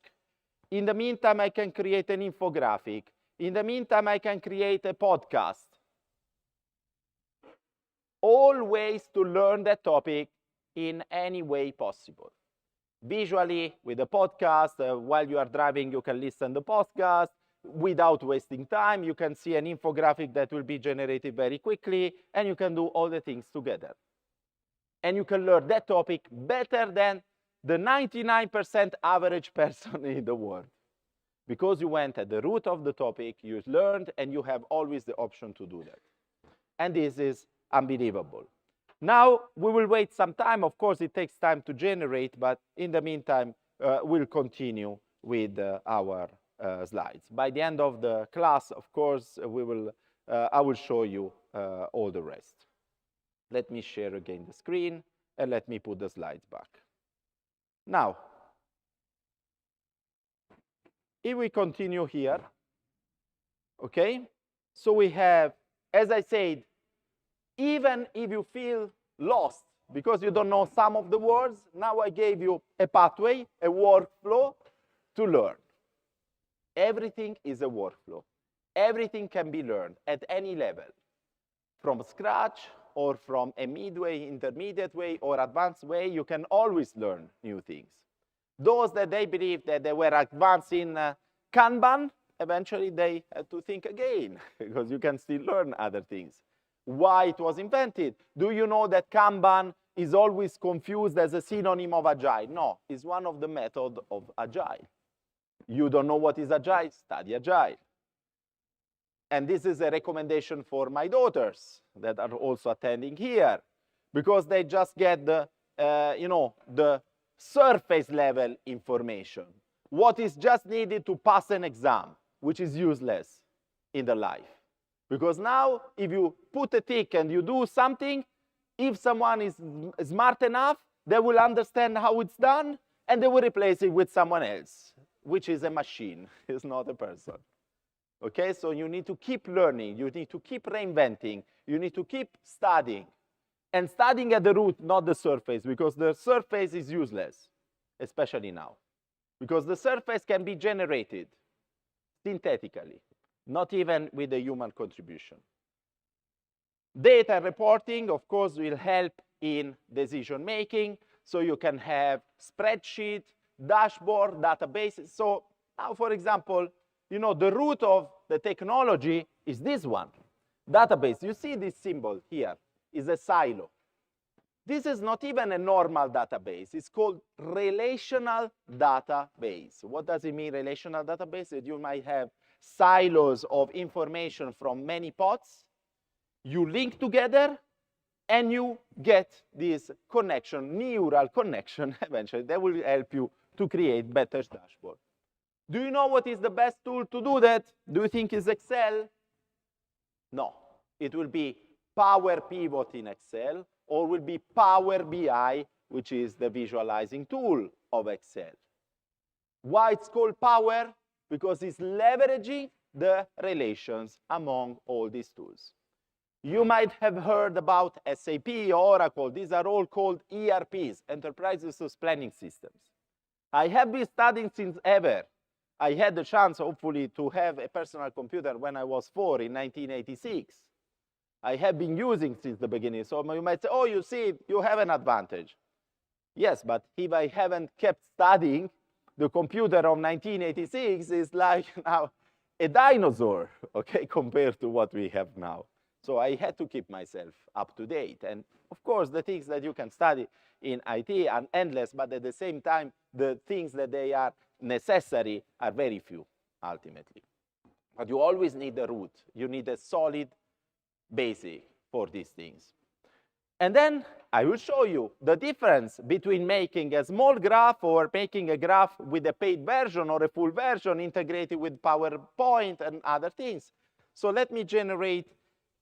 In the meantime, I can create an infographic. In the meantime, I can create a podcast. All ways to learn that topic in any way possible. Visually, with a podcast, while you are driving, you can listen to the podcast without wasting time. You can see an infographic that will be generated very quickly, and you can do all the things together. And you can learn that topic better than the 99% average person in the world. Because you went at the root of the topic, you learned, and you have always the option to do that. And this is unbelievable. Now, we will wait some time. Of course, it takes time to generate, but in the meantime, we'll continue with our slides. By the end of the class, of course, I will show you all the rest. Let me share again the screen, and let me put the slides back. Now, if we continue here, okay? So we have, as I said, even if you feel lost because you don't know some of the words, now I gave you a pathway, a workflow to learn. Everything is a workflow. Everything can be learned at any level, from scratch or from a midway, intermediate way, or advanced way. You can always learn new things. Those that they believe that they were advanced in Kanban, eventually they had to think again, because you can still learn other things. Why it was invented? Do you know that Kanban is always confused as a synonym of Agile? No, it's one of the methods of Agile. You don't know what is Agile? Study Agile. And this is a recommendation for my daughters that are also attending here, because they just get the surface level information. What is just needed to pass an exam, which is useless in the life. Because now, if you put a tick and you do something, if someone is smart enough, they will understand how it's done, and they will replace it with someone else, which is a machine, it's not a person. Okay, so you need to keep learning, you need to keep reinventing, you need to keep studying. And studying at the root, not the surface, because the surface is useless, especially now. Because the surface can be generated synthetically, not even with a human contribution. Data reporting, of course, will help in decision making. So you can have spreadsheet, dashboard, databases. So now, for example, the root of the technology is this one, database. You see this symbol here is a silo. This is not even a normal database. It's called relational database. What does it mean, relational database? That you might have silos of information from many pods. You link together, and you get this connection, neural connection, eventually. That will help you to create better dashboard. Do you know what is the best tool to do that? Do you think it's Excel? No. It will be Power Pivot in Excel, or will be Power BI, which is the visualizing tool of Excel. Why it's called Power? Because it's leveraging the relations among all these tools. You might have heard about SAP, Oracle. These are all called ERPs, Enterprise Resource Planning Systems. I have been studying since ever. I had the chance, hopefully, to have a personal computer when I was 4 in 1986. I have been using since the beginning. So you might say, oh, you see, you have an advantage. Yes, but if I haven't kept studying, the computer of 1986 is like now a dinosaur, okay, compared to what we have now. So I had to keep myself up to date. And of course, the things that you can study in IT are endless, but at the same time, the things that they are necessary are very few, ultimately. But you always need a root. You need a solid basic for these things. And then I will show you the difference between making a small graph or making a graph with a paid version or a full version integrated with PowerPoint and other things. So let me generate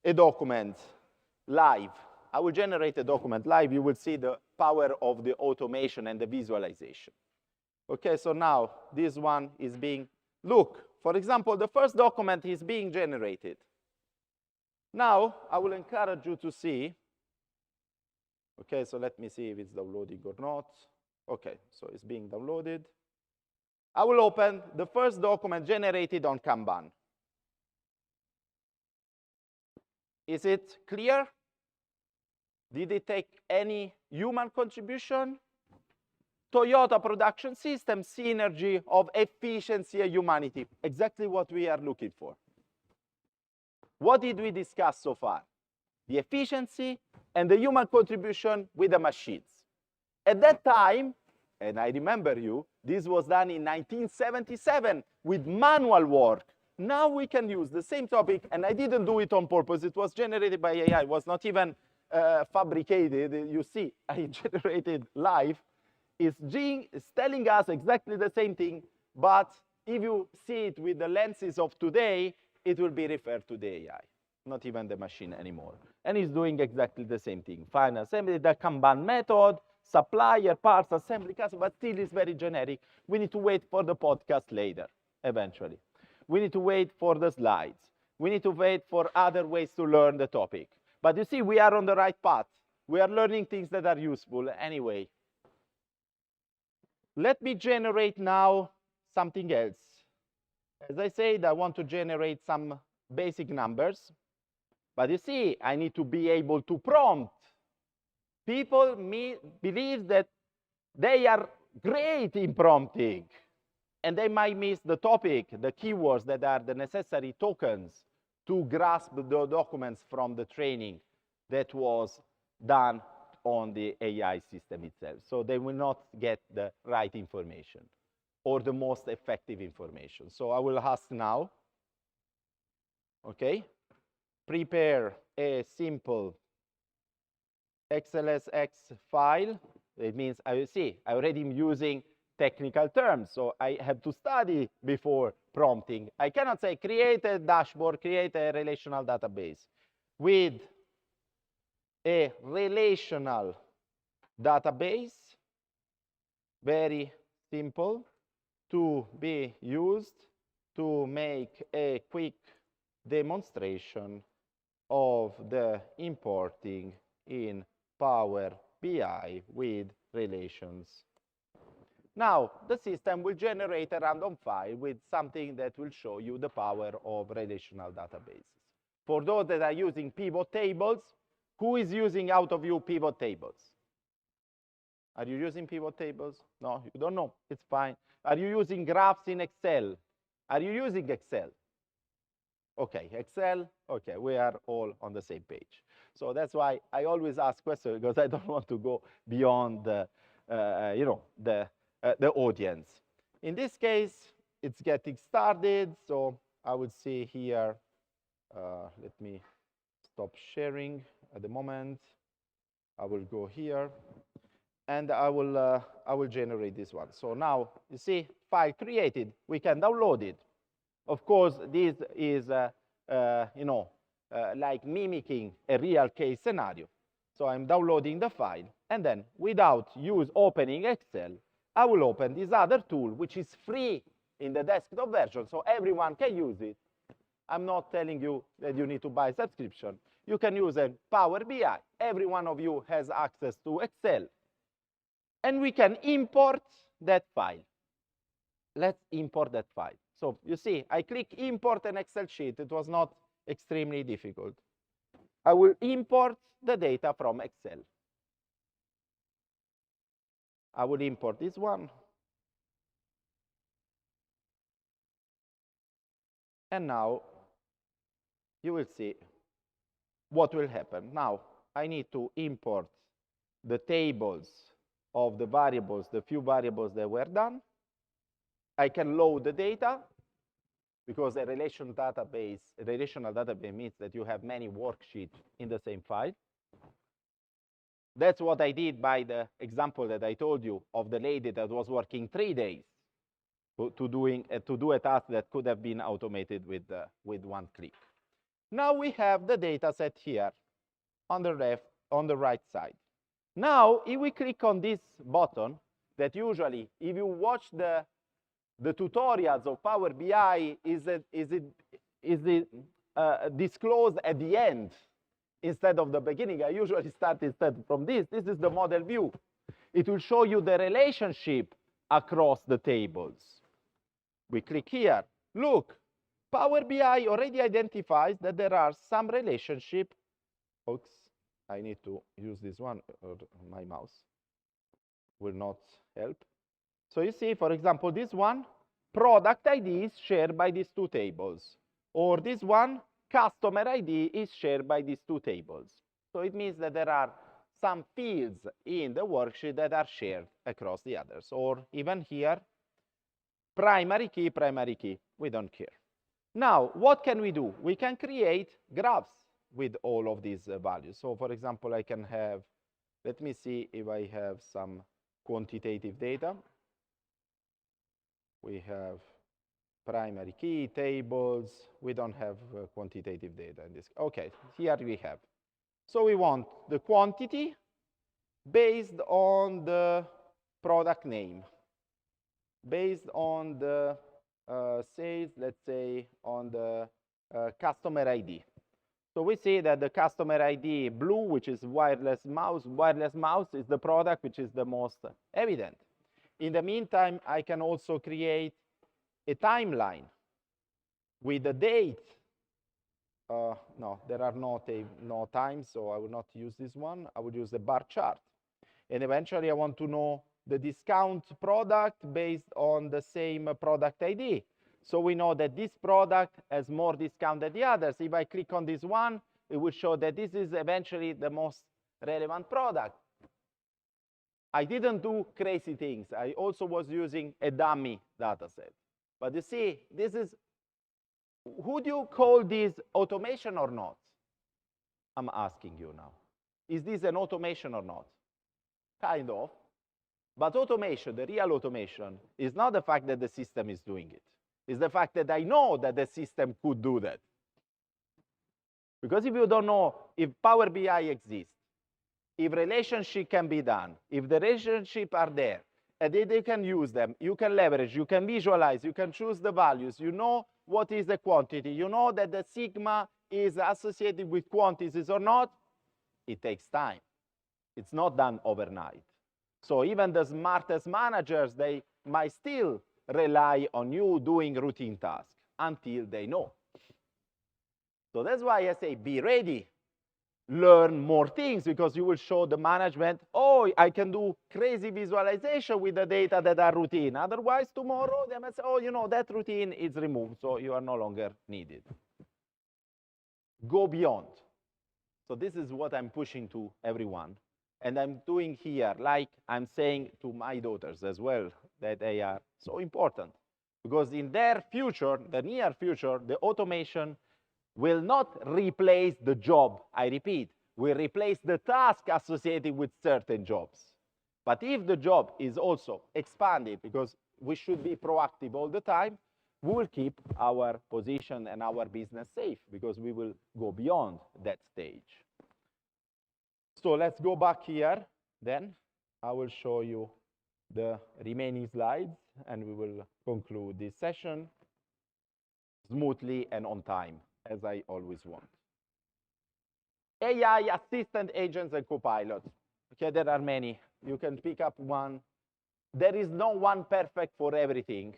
a document live. I will generate a document live. You will see the power of the automation and the visualization. Okay, so now this one is being, look, for example, the first document is being generated. Now, I will encourage you to see. Okay, so let me see if it's downloading or not. Okay, so it's being downloaded. I will open the first document generated on Kanban. Is it clear? Did it take any human contribution? Toyota production system, synergy of efficiency and humanity. Exactly what we are looking for. What did we discuss so far? The efficiency and the human contribution with the machines. At that time, and I remember you, this was done in 1977 with manual work. Now we can use the same topic, and I didn't do it on purpose. It was generated by AI. It was not even fabricated. You see, I generated live. It's telling us exactly the same thing, but if you see it with the lenses of today, it will be referred to the AI, not even the machine anymore. And it's doing exactly the same thing. Final assembly, the Kanban method, supplier, parts, assembly, custom, but still is very generic. We need to wait for the podcast later, eventually. We need to wait for the slides. We need to wait for other ways to learn the topic. But you see, we are on the right path. We are learning things that are useful anyway. Let me generate now something else. As I said, I want to generate some basic numbers. But you see, I need to be able to prompt. People believe that they are great in prompting. And they might miss the topic, the keywords that are the necessary tokens to grasp the documents from the training that was done on the AI system itself. So they will not get the right information or the most effective information. So I will ask now, okay, prepare a simple XLSX file. It means, I already am using technical terms, so I have to study before prompting. I cannot say create a dashboard, create a relational database with a relational database, very simple, to be used to make a quick demonstration of the importing in Power BI with relations. Now, the system will generate a random file with something that will show you the power of relational databases. For those that are using pivot tables, who is using out of you pivot tables? Are you using pivot tables? No, you don't know. It's fine. Are you using graphs in Excel? Are you using Excel? Okay, Excel. Okay, we are all on the same page. So that's why I always ask questions, because I don't want to go beyond the, the audience. In this case, it's getting started. So I would say here, let me stop sharing at the moment. I will go here, and I will generate this one. So now you see, file created. We can download it. Of course, this is like mimicking a real case scenario. So I'm downloading the file, and then without opening Excel, I will open this other tool, which is free in the desktop version, so everyone can use it. I'm not telling you that you need to buy a subscription. You can use a Power BI. Every one of you has access to Excel. And we can import that file. Let's import that file. So you see, I click import an Excel sheet. It was not extremely difficult. I will import the data from Excel. I will import this one. And now you will see what will happen. Now I need to import the tables of the variables, the few variables that were done. I can load the data, because a relational database means that you have many worksheets in the same file. That's what I did by the example that I told you of the lady that was working 3 days to do a task that could have been automated with one click. Now we have the data set here on the right side. Now, if we click on this button, that usually, if you watch the tutorials of Power BI, is it disclosed at the end instead of the beginning. I usually start instead from this. This is the model view. It will show you the relationship across the tables. We click here. Look, Power BI already identifies that there are some relationship. Oops, I need to use this one, or my mouse will not help. So you see, for example, this one, product ID is shared by these two tables. Or this one, customer ID is shared by these two tables. So it means that there are some fields in the worksheet that are shared across the others. Or even here, primary key, we don't care. Now, what can we do? We can create graphs with all of these values. So for example, I can have, let me see if I have some quantitative data. We have primary key tables. We don't have quantitative data in this. Okay, here we have. So we want the quantity based on the product name, based on the sales, let's say, on the customer ID. So we see that the customer ID blue, which is wireless mouse is the product which is the most evident. In the meantime, I can also create a timeline with the date. No, there are no times, so I will not use this one. I would use the bar chart. And eventually, I want to know the discount product based on the same product ID. So we know that this product has more discount than the others. If I click on this one, it will show that this is eventually the most relevant product. I didn't do crazy things. I also was using a dummy data set. But you see, this is, would you call this automation or not? I'm asking you now. Is this an automation or not? Kind of. But automation, the real automation, is not the fact that the system is doing it. It's the fact that I know that the system could do that. Because if you don't know if Power BI exists, if relationship can be done, if the relationships are there, and they can use them, you can leverage, you can visualize, you can choose the values, you know what is the quantity, you know that the sigma is associated with quantities or not, it takes time. It's not done overnight. So even the smartest managers, they might still rely on you doing routine tasks until they know. So that's why I say be ready. Learn more things, because you will show the management, oh, I can do crazy visualization with the data that are routine. Otherwise, tomorrow they might say, oh, you know, that routine is removed, so you are no longer needed. Go beyond. So this is what I'm pushing to everyone. And I'm doing here, like I'm saying to my daughters as well, that they are so important. Because in their future, the near future, the automation will not replace the job, I repeat, will replace the task associated with certain jobs. But if the job is also expanded, because we should be proactive all the time, we will keep our position and our business safe, because we will go beyond that stage. So let's go back here, then I will show you the remaining slides, and we will conclude this session smoothly and on time, as I always want. AI assistant agents and copilots. Okay, there are many. You can pick up one. There is no one perfect for everything.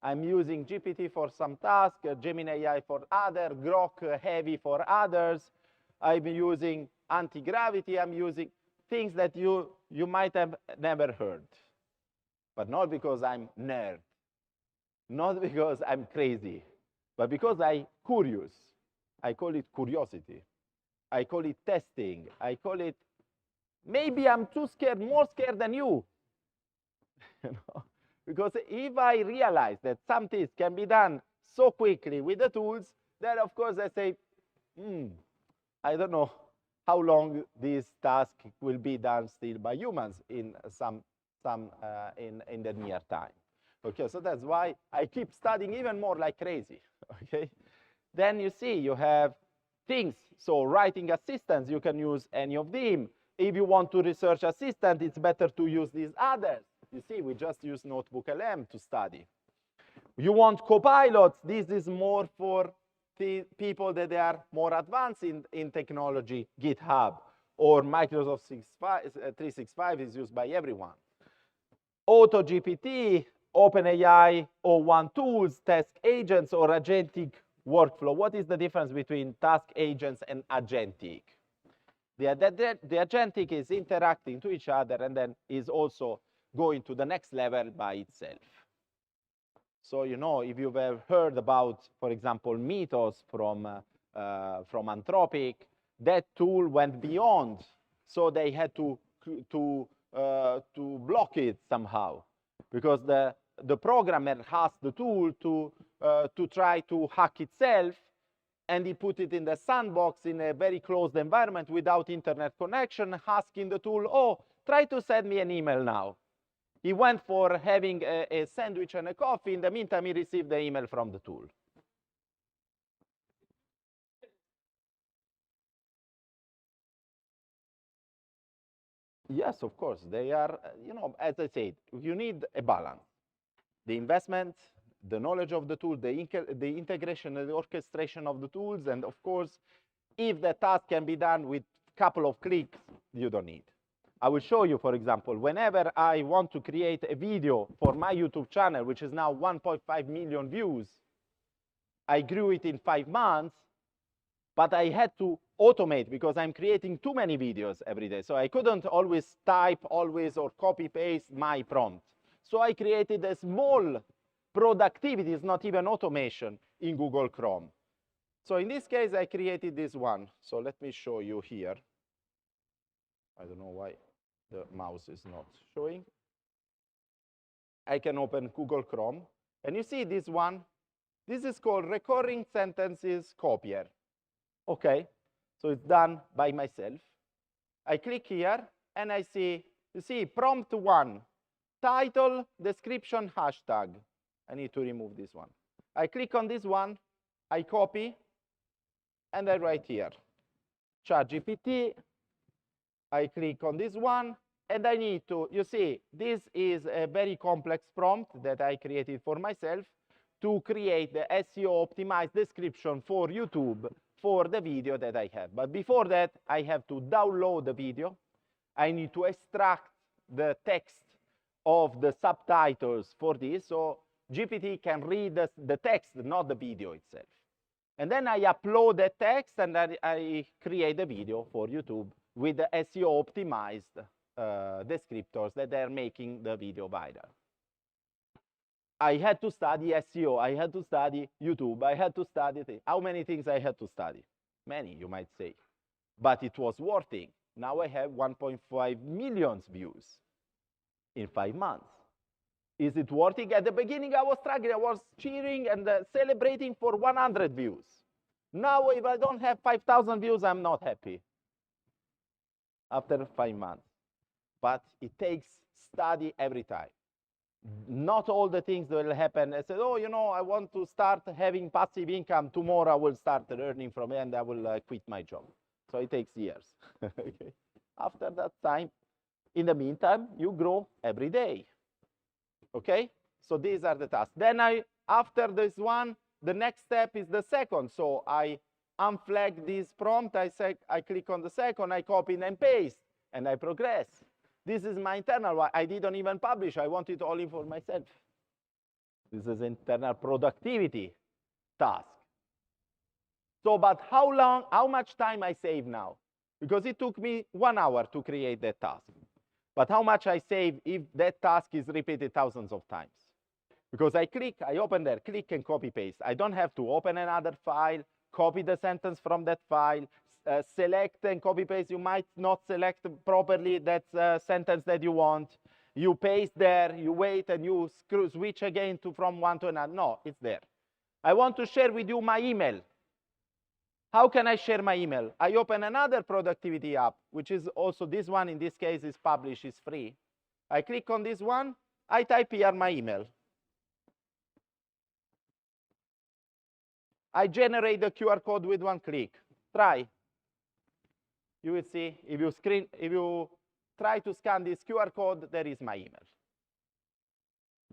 I'm using GPT for some tasks, Gemini AI for other, Grok Heavy for others. I'm using anti-gravity. I'm using things that you might have never heard. But not because I'm nerd, not because I'm crazy, but because I'm curious. I call it curiosity. I call it testing. I call it, maybe I'm too scared, more scared than you. You know? Because if I realize that some things can be done so quickly with the tools, then of course I say, I don't know how long this task will be done still by humans in in the near time. Okay, so that's why I keep studying even more like crazy. Okay, then you see you have things. So writing assistants, you can use any of them. If you want to research assistant, it's better to use these others. You see, we just use Notebook LM to study. You want copilots, this is more for the people that they are more advanced in technology, GitHub, or Microsoft 365 is used by everyone. AutoGPT, OpenAI, O1 tools, task agents, or agentic workflow. What is the difference between task agents and agentic? The agentic is interacting to each other and then is also going to the next level by itself. So, you know, if you've ever heard about, for example, Mythos from Anthropic, that tool went beyond. So they had to block it somehow, because the programmer asked the tool to try to hack itself, and he put it in the sandbox in a very closed environment without internet connection, asking the tool, oh, try to send me an email now. He went for having a sandwich and a coffee. In the meantime, he received the email from the tool. Yes, of course. They are, you know, as I said, you need a balance. The investment, the knowledge of the tool, the integration and the orchestration of the tools, and of course, if the task can be done with a couple of clicks, you don't need. I will show you, for example, whenever I want to create a video for my YouTube channel, which is now 1.5 million views, I grew it in 5 months, but I had to automate because I'm creating too many videos every day. So I couldn't always type or copy paste my prompt. So I created a small productivity, it's not even automation, in Google Chrome. So in this case, I created this one. So let me show you here. I don't know why the mouse is not showing. I can open Google Chrome, and you see this one. This is called Recurring Sentences Copier. Okay, so it's done by myself. I click here, and I see, you see, prompt 1, title, description, hashtag. I need to remove this one. I click on this one, I copy, and I write here, ChatGPT. I click on this one, and I need to, you see, this is a very complex prompt that I created for myself to create the SEO optimized description for YouTube for the video that I have. But before that, I have to download the video. I need to extract the text of the subtitles for this, so GPT can read the text, not the video itself. And then I upload the text, and I create the video for YouTube with the SEO optimized descriptors that are making the video viral. I had to study SEO, I had to study YouTube, I had to study things. How many things I had to study? Many, you might say. But it was worth it. Now I have 1.5 million views in 5 months. Is it worth it? At the beginning, I was struggling. I was cheering and celebrating for 100 views. Now, if I don't have 5,000 views, I'm not happy after 5 months. But it takes study every time. Not all the things will happen. I said, oh, you know, I want to start having passive income. Tomorrow I will start earning from it, and I will quit my job. So it takes years. Okay. After that time, in the meantime, you grow every day. Okay? So these are the tasks. Then after this one, the next step is the second. So I unflag this prompt. I click on the second. I copy and paste, and I progress. This is my internal one. I didn't even publish. I want it only for myself. This is internal productivity task. So, but how much time I save now? Because it took me 1 hour to create that task. But how much I save if that task is repeated thousands of times? Because I open there, click and copy paste. I don't have to open another file, copy the sentence from that file, select and copy paste. You might not select properly that sentence that you want. You paste there, you wait, and you switch again from one to another. No, it's there. I want to share with you my email. How can I share my email? I open another productivity app, which is also this one. In this case, is published, is free. I click on this one. I type here my email. I generate the QR code with one click. Try. You will see if you try to scan this QR code, there is my email.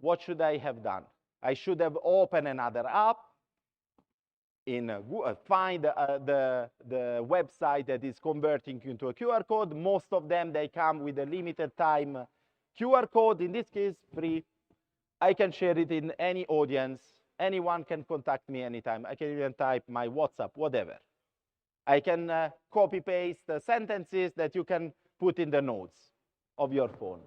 What should I have done? I should have opened another app, find the website that is converting into a QR code. Most of them, they come with a limited time QR code. In this case, free. I can share it in any audience. Anyone can contact me anytime. I can even type my WhatsApp, whatever. I can copy paste the sentences that you can put in the notes of your phone.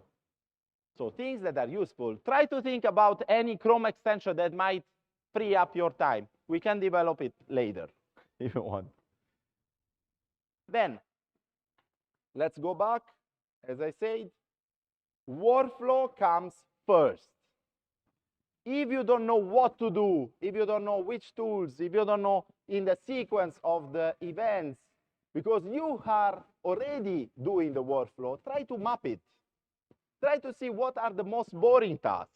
So things that are useful. Try to think about any Chrome extension that might free up your time. We can develop it later if you want. Then, let's go back. As I said, workflow comes first. If you don't know what to do, if you don't know which tools, if you don't know in the sequence of the events, because you are already doing the workflow, try to map it. Try to see what are the most boring tasks.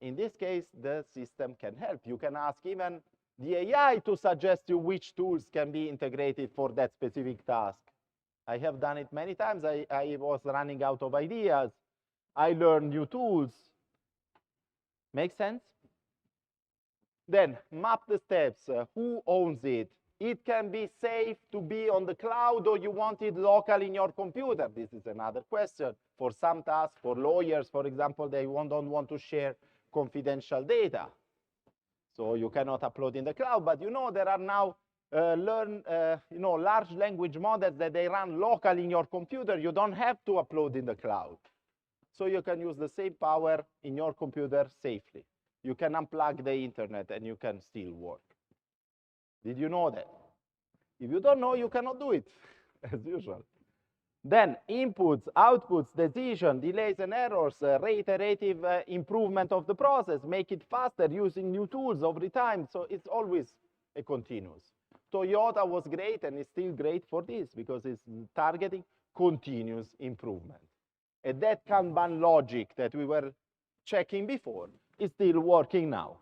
In this case, the system can help. You can ask even the AI to suggest you which tools can be integrated for that specific task. I have done it many times. I was running out of ideas. I learned new tools. Make sense? Then map the steps. Who owns it? It can be safe to be on the cloud, or you want it local in your computer. This is another question. For some tasks, for lawyers, for example, they don't want to share confidential data. So you cannot upload in the cloud. But you know, there are now large language models that they run locally in your computer. You don't have to upload in the cloud. So you can use the same power in your computer safely. You can unplug the internet and you can still work. Did you know that? If you don't know, you cannot do it, as usual. Then inputs, outputs, decision, delays and errors, reiterative improvement of the process, make it faster using new tools over time. So it's always a continuous. Toyota was great and is still great for this because it's targeting continuous improvement. And that Kanban logic that we were checking before is still working now.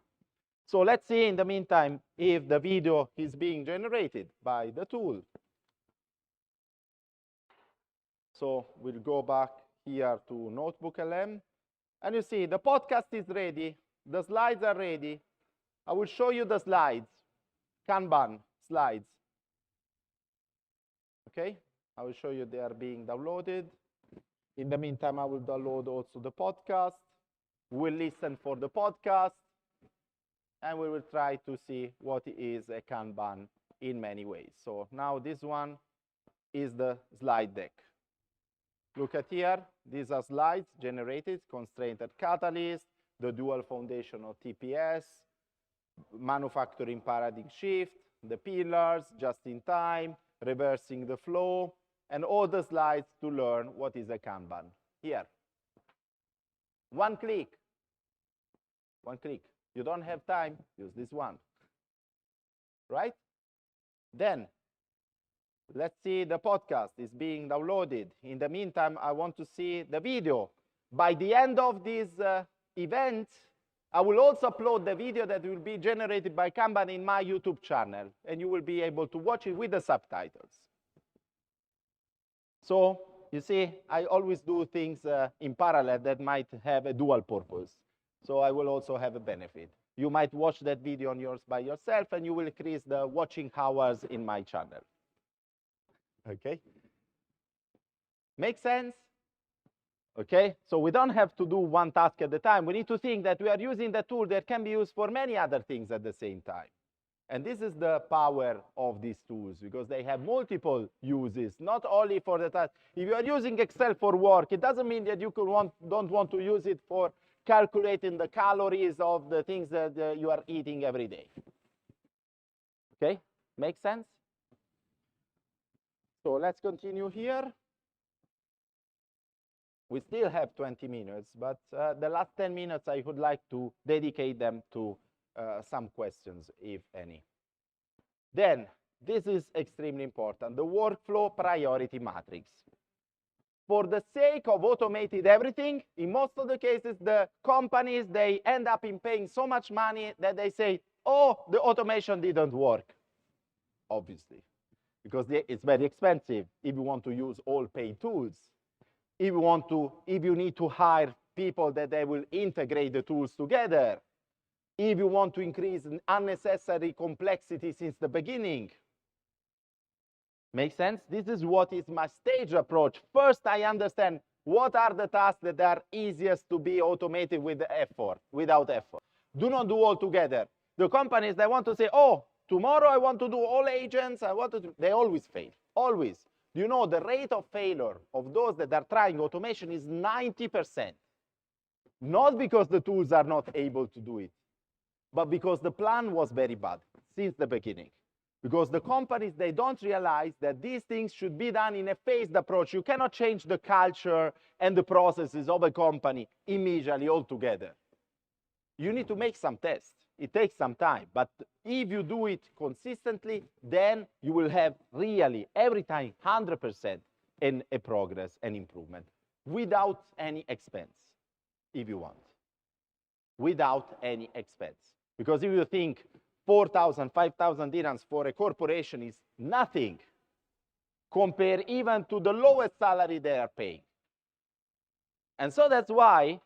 So let's see in the meantime if the video is being generated by the tool. So we'll go back here to Notebook LM. And you see the podcast is ready. The slides are ready. I will show you the slides, Kanban slides. Okay, I will show you they are being downloaded. In the meantime, I will download also the podcast. We'll listen for the podcast. And we will try to see what is a Kanban in many ways. So now this one is the slide deck. Look at here. These are slides generated, constraint at catalyst, the dual foundation of TPS, manufacturing paradigm shift, the pillars, just in time, reversing the flow, and all the slides to learn what is a Kanban. Here. One click. One click. You don't have time, use this one. Right? Then, let's see the podcast is being downloaded. In the meantime, I want to see the video. By the end of this event, I will also upload the video that will be generated by Kanban in my YouTube channel, and you will be able to watch it with the subtitles. So, you see, I always do things in parallel that might have a dual purpose. So I will also have a benefit. You might watch that video on yours by yourself, and you will increase the watching hours in my channel. Okay? Make sense? Okay? So we don't have to do one task at a time. We need to think that we are using the tool that can be used for many other things at the same time. And this is the power of these tools, because they have multiple uses, not only for the task. If you are using Excel for work, it doesn't mean that you don't want to use it for calculating the calories of the things that you are eating every day. Okay? Make sense? So let's continue here. We still have 20 minutes, but the last 10 minutes I would like to dedicate them to some questions, if any. Then, this is extremely important, the workflow priority matrix. For the sake of automated everything, in most of the cases, the companies, they end up in paying so much money that they say, oh, the automation didn't work, obviously, because it's very expensive if you want to use all paid tools. If you need to hire people that they will integrate the tools together, if you want to increase unnecessary complexity since the beginning. Make sense? This is what is my stage approach. First, I understand what are the tasks that are easiest to be automated without effort. Do not do all together. The companies, they want to say, oh, tomorrow I want to do all agents, they always fail, always. You know, the rate of failure of those that are trying automation is 90%. Not because the tools are not able to do it, but because the plan was very bad since the beginning. Because the companies, they don't realize that these things should be done in a phased approach. You cannot change the culture and the processes of a company immediately altogether. You need to make some tests. It takes some time. But if you do it consistently, then you will have really, every time, 100% in a progress and improvement without any expense, if you want. Without any expense. Because if you think 4,000, 5,000 dirhams for a corporation is nothing compared even to the lowest salary they are paying. And so that's why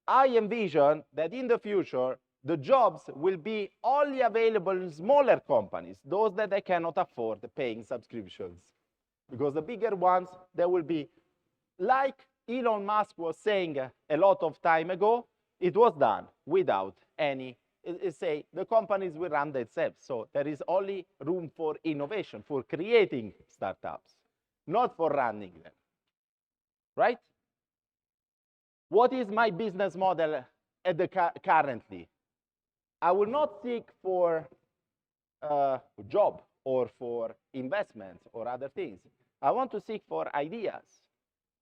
I envision that in the future, the jobs will be only available in smaller companies, those that they cannot afford paying subscriptions. Because the bigger ones, they will be, like Elon Musk was saying a lot of time ago, it was done without any say the companies will run themselves. So there is only room for innovation, for creating startups, not for running them, right? What is my business model at the currently? I will not seek for a job or for investments or other things. I want to seek for ideas.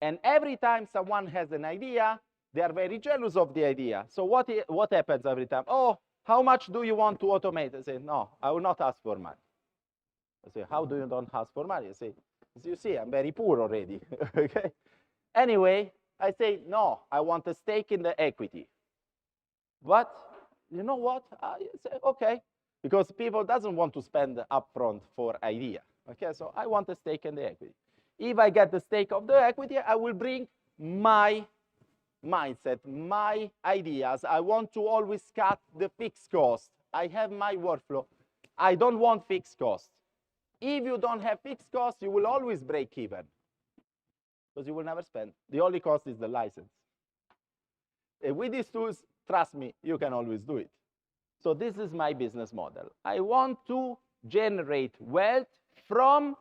And every time someone has an idea, they are very jealous of the idea. So what happens every time? Oh, how much do you want to automate? I say, no, I will not ask for money. I say, how do you don't ask for money? I say, you see, I'm very poor already. Okay. Anyway, I say, no, I want a stake in the equity. But you know what? I say, okay, because people doesn't want to spend upfront for idea. Okay, so I want a stake in the equity. If I get the stake of the equity, I will bring my mindset, my ideas. I want to always cut the fixed cost. I have my workflow. I don't want fixed costs. If you don't have fixed costs, you will always break even because you will never spend. The only cost is the license. With these tools, trust me, you can always do it. So this is my business model. I want to generate wealth from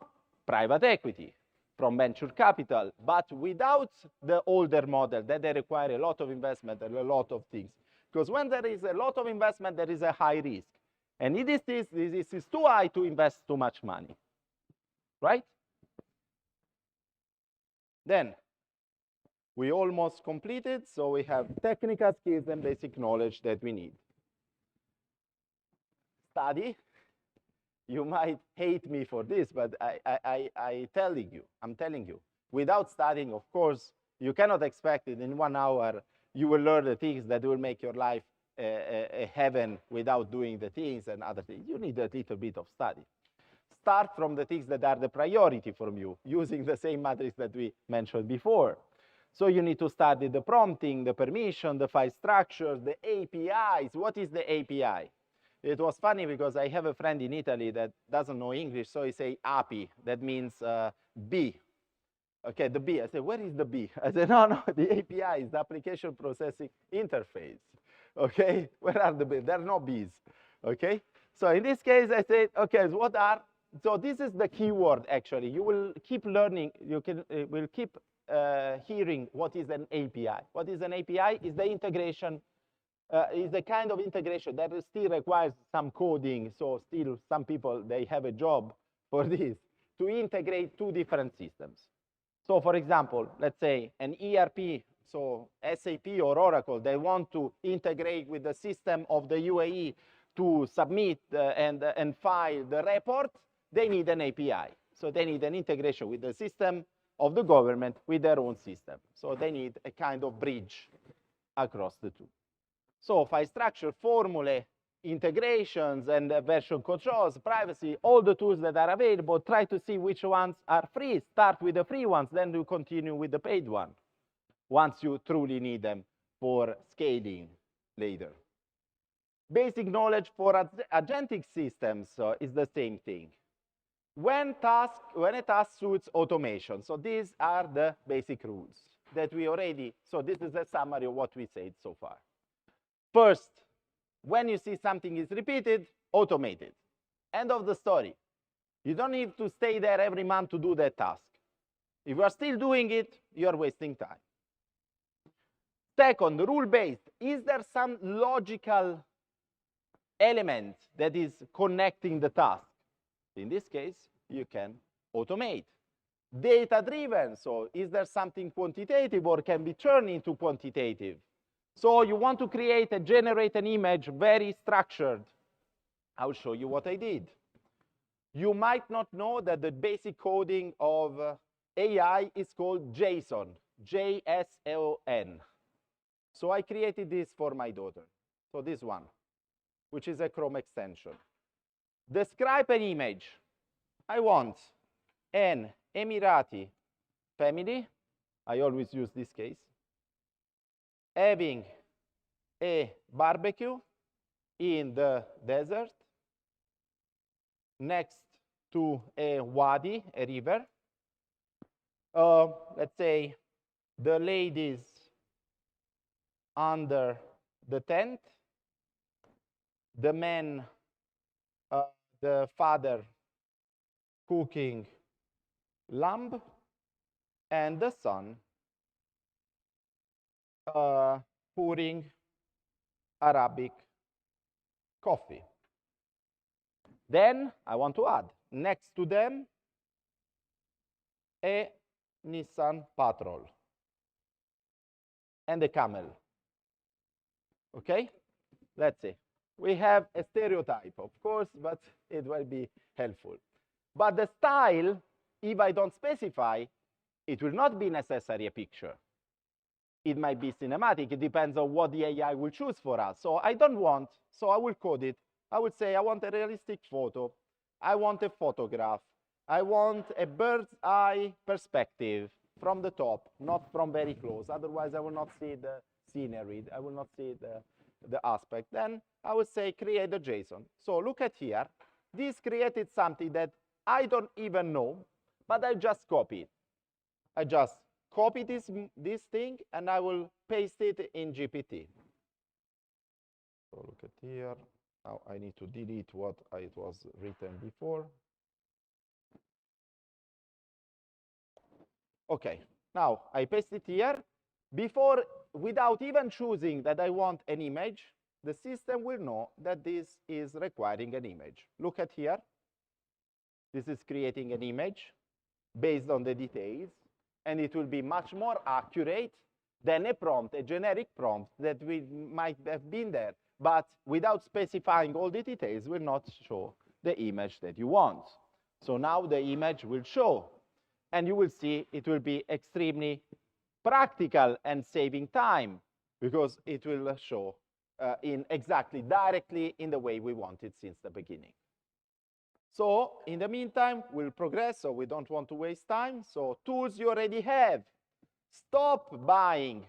private equity, from venture capital, but without the older model that they require a lot of investment and a lot of things. Because when there is a lot of investment, there is a high risk. And this is too high to invest too much money, right? Then, we almost completed, so we have technical skills and basic knowledge that we need. Study. You might hate me for this, but I'm telling you, without studying, of course, you cannot expect it in 1 hour you will learn the things that will make your life a heaven without doing the things and other things. You need a little bit of study. Start from the things that are the priority for you, using the same matrix that we mentioned before. So you need to study the prompting, the permission, the file structures, the APIs. What is the API? It was funny because I have a friend in Italy that doesn't know English, so he say API. That means B. Okay, the B. I said, where is the B? I said, no, the API is the application processing interface. Okay, where are the B's? There are no B's. Okay, so in this case, I said, okay, so this is the keyword actually. You will keep learning, will keep hearing what is an API. What is an API? Is the integration. Is the kind of integration that still requires some coding, so still some people, they have a job for this, to integrate two different systems. So for example, let's say an ERP, so SAP or Oracle, they want to integrate with the system of the UAE to submit and file the report, they need an API. So they need an integration with the system of the government with their own system. So they need a kind of bridge across the two. So file structure, formulae, integrations, and version controls, privacy, all the tools that are available, try to see which ones are free. Start with the free ones, then you continue with the paid one once you truly need them for scaling later. Basic knowledge for agentic systems is the same thing. When a task suits automation, so these are the basic rules that we already, so this is a summary of what we said so far. First, when you see something is repeated, automate it. End of the story. You don't need to stay there every month to do that task. If you are still doing it, you are wasting time. Second, rule-based. Is there some logical element that is connecting the task? In this case, you can automate. Data-driven, so is there something quantitative or can be turned into quantitative? So you want to generate an image very structured. I'll show you what I did. You might not know that the basic coding of AI is called JSON, J-S-O-N. So I created this for my daughter. So this one, which is a Chrome extension. Describe an image. I want an Emirati family. I always use this case. Having a barbecue in the desert next to a wadi, a river. Let's say the ladies under the tent, the men, the father cooking lamb, and the son pouring Arabic coffee. Then I want to add next to them a Nissan Patrol and a camel. Okay? Let's see. We have a stereotype, of course, but it will be helpful. But the style, if I don't specify, it will not be necessarily a picture. It might be cinematic. It depends on what the AI will choose for us. So I don't want, so I will code it. I would say I want a realistic photo. I want a photograph. I want a bird's eye perspective from the top, not from very close. Otherwise, I will not see the scenery. I will not see the aspect. Then I would say create a JSON. So look at here. This created something that I don't even know, but I just copy it. I just copy this thing, and I will paste it in GPT. So look at here. Now I need to delete what it was written before. Okay, now I paste it here. Before, without even choosing that I want an image, the system will know that this is requiring an image. Look at here. This is creating an image based on the details, and it will be much more accurate than a prompt, a generic prompt that might have been there, but without specifying all the details will not show the image that you want. So now the image will show, and you will see it will be extremely practical and saving time because it will show in exactly directly in the way we want it since the beginning. So in the meantime, we'll progress, so we don't want to waste time. So tools you already have. Stop buying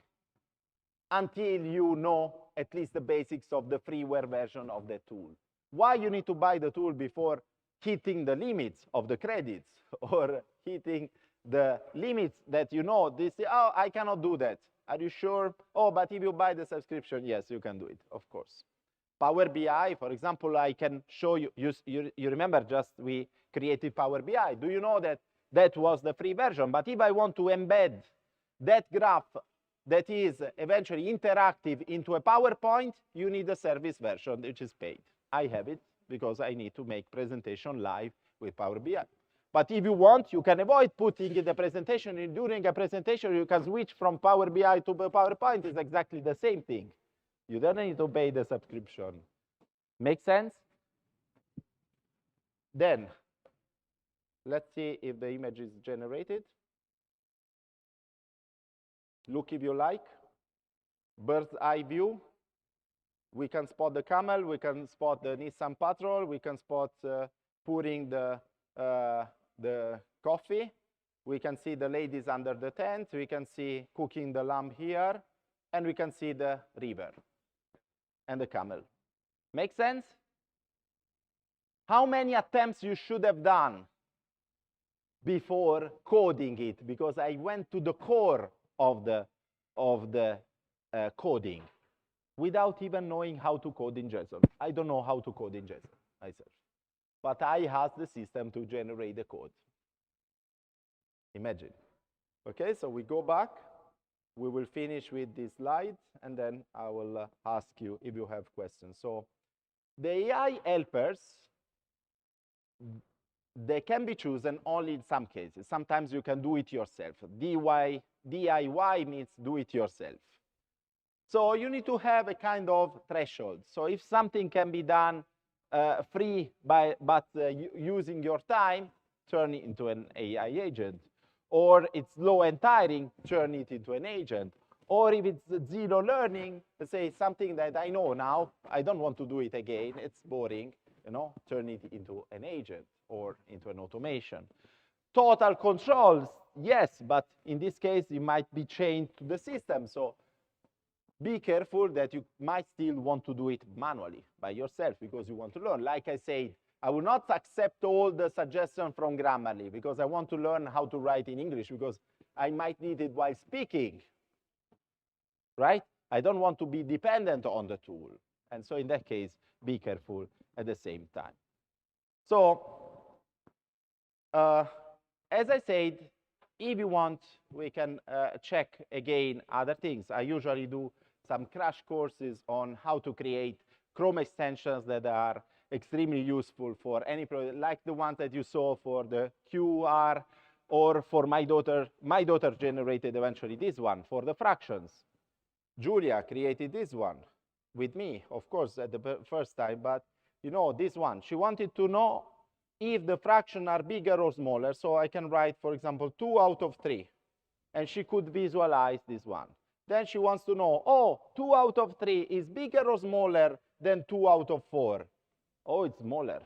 until you know at least the basics of the freeware version of the tool. Why you need to buy the tool before hitting the limits of the credits or hitting the limits that you know, they say, oh, I cannot do that. Are you sure? Oh, but if you buy the subscription, yes, you can do it, of course. Power BI, for example, I can show you, you remember just we created Power BI. Do you know that that was the free version? But if I want to embed that graph that is eventually interactive into a PowerPoint, you need a service version, which is paid. I have it because I need to make presentation live with Power BI. But if you want, you can avoid putting in the presentation. And during a presentation, you can switch from Power BI to PowerPoint. It's exactly the same thing. You don't need to pay the subscription. Make sense? Then, let's see if the image is generated. Look if you like. Bird's eye view. We can spot the camel, we can spot the Nissan Patrol, we can spot pouring the coffee. We can see the ladies under the tent, we can see cooking the lamb here, and we can see the river and the camel. Make sense? How many attempts you should have done before coding it? Because I went to the core of the coding without even knowing how to code in JSON. I don't know how to code in JSON myself. But I asked the system to generate the code. Imagine. Okay, so we go back. We will finish with this slide, and then I will ask you if you have questions. So the AI helpers, they can be chosen only in some cases. Sometimes you can do it yourself. DIY means do it yourself. So you need to have a kind of threshold. So if something can be done free but using your time, turn it into an AI agent. Or it's slow and tiring, turn it into an agent. Or if it's zero learning, let's say something that I know now, I don't want to do it again, it's boring, turn it into an agent or into an automation. Total controls, yes, but in this case, it might be chained to the system. So be careful that you might still want to do it manually by yourself because you want to learn. Like I said, I will not accept all the suggestions from Grammarly because I want to learn how to write in English because I might need it while speaking, right? I don't want to be dependent on the tool. And so in that case, be careful at the same time. So as I said, if you want, we can check again other things. I usually do some crash courses on how to create Chrome extensions that are extremely useful for any project, like the ones that you saw for the QR, or for my daughter. My daughter generated eventually this one for the fractions. Julia created this one with me, of course, at the first time, but this one. She wanted to know if the fractions are bigger or smaller, so I can write, for example, 2 out of 3, and she could visualize this one. Then she wants to know, 2 out of 3 is bigger or smaller than 2 out of 4? Oh, it's smaller.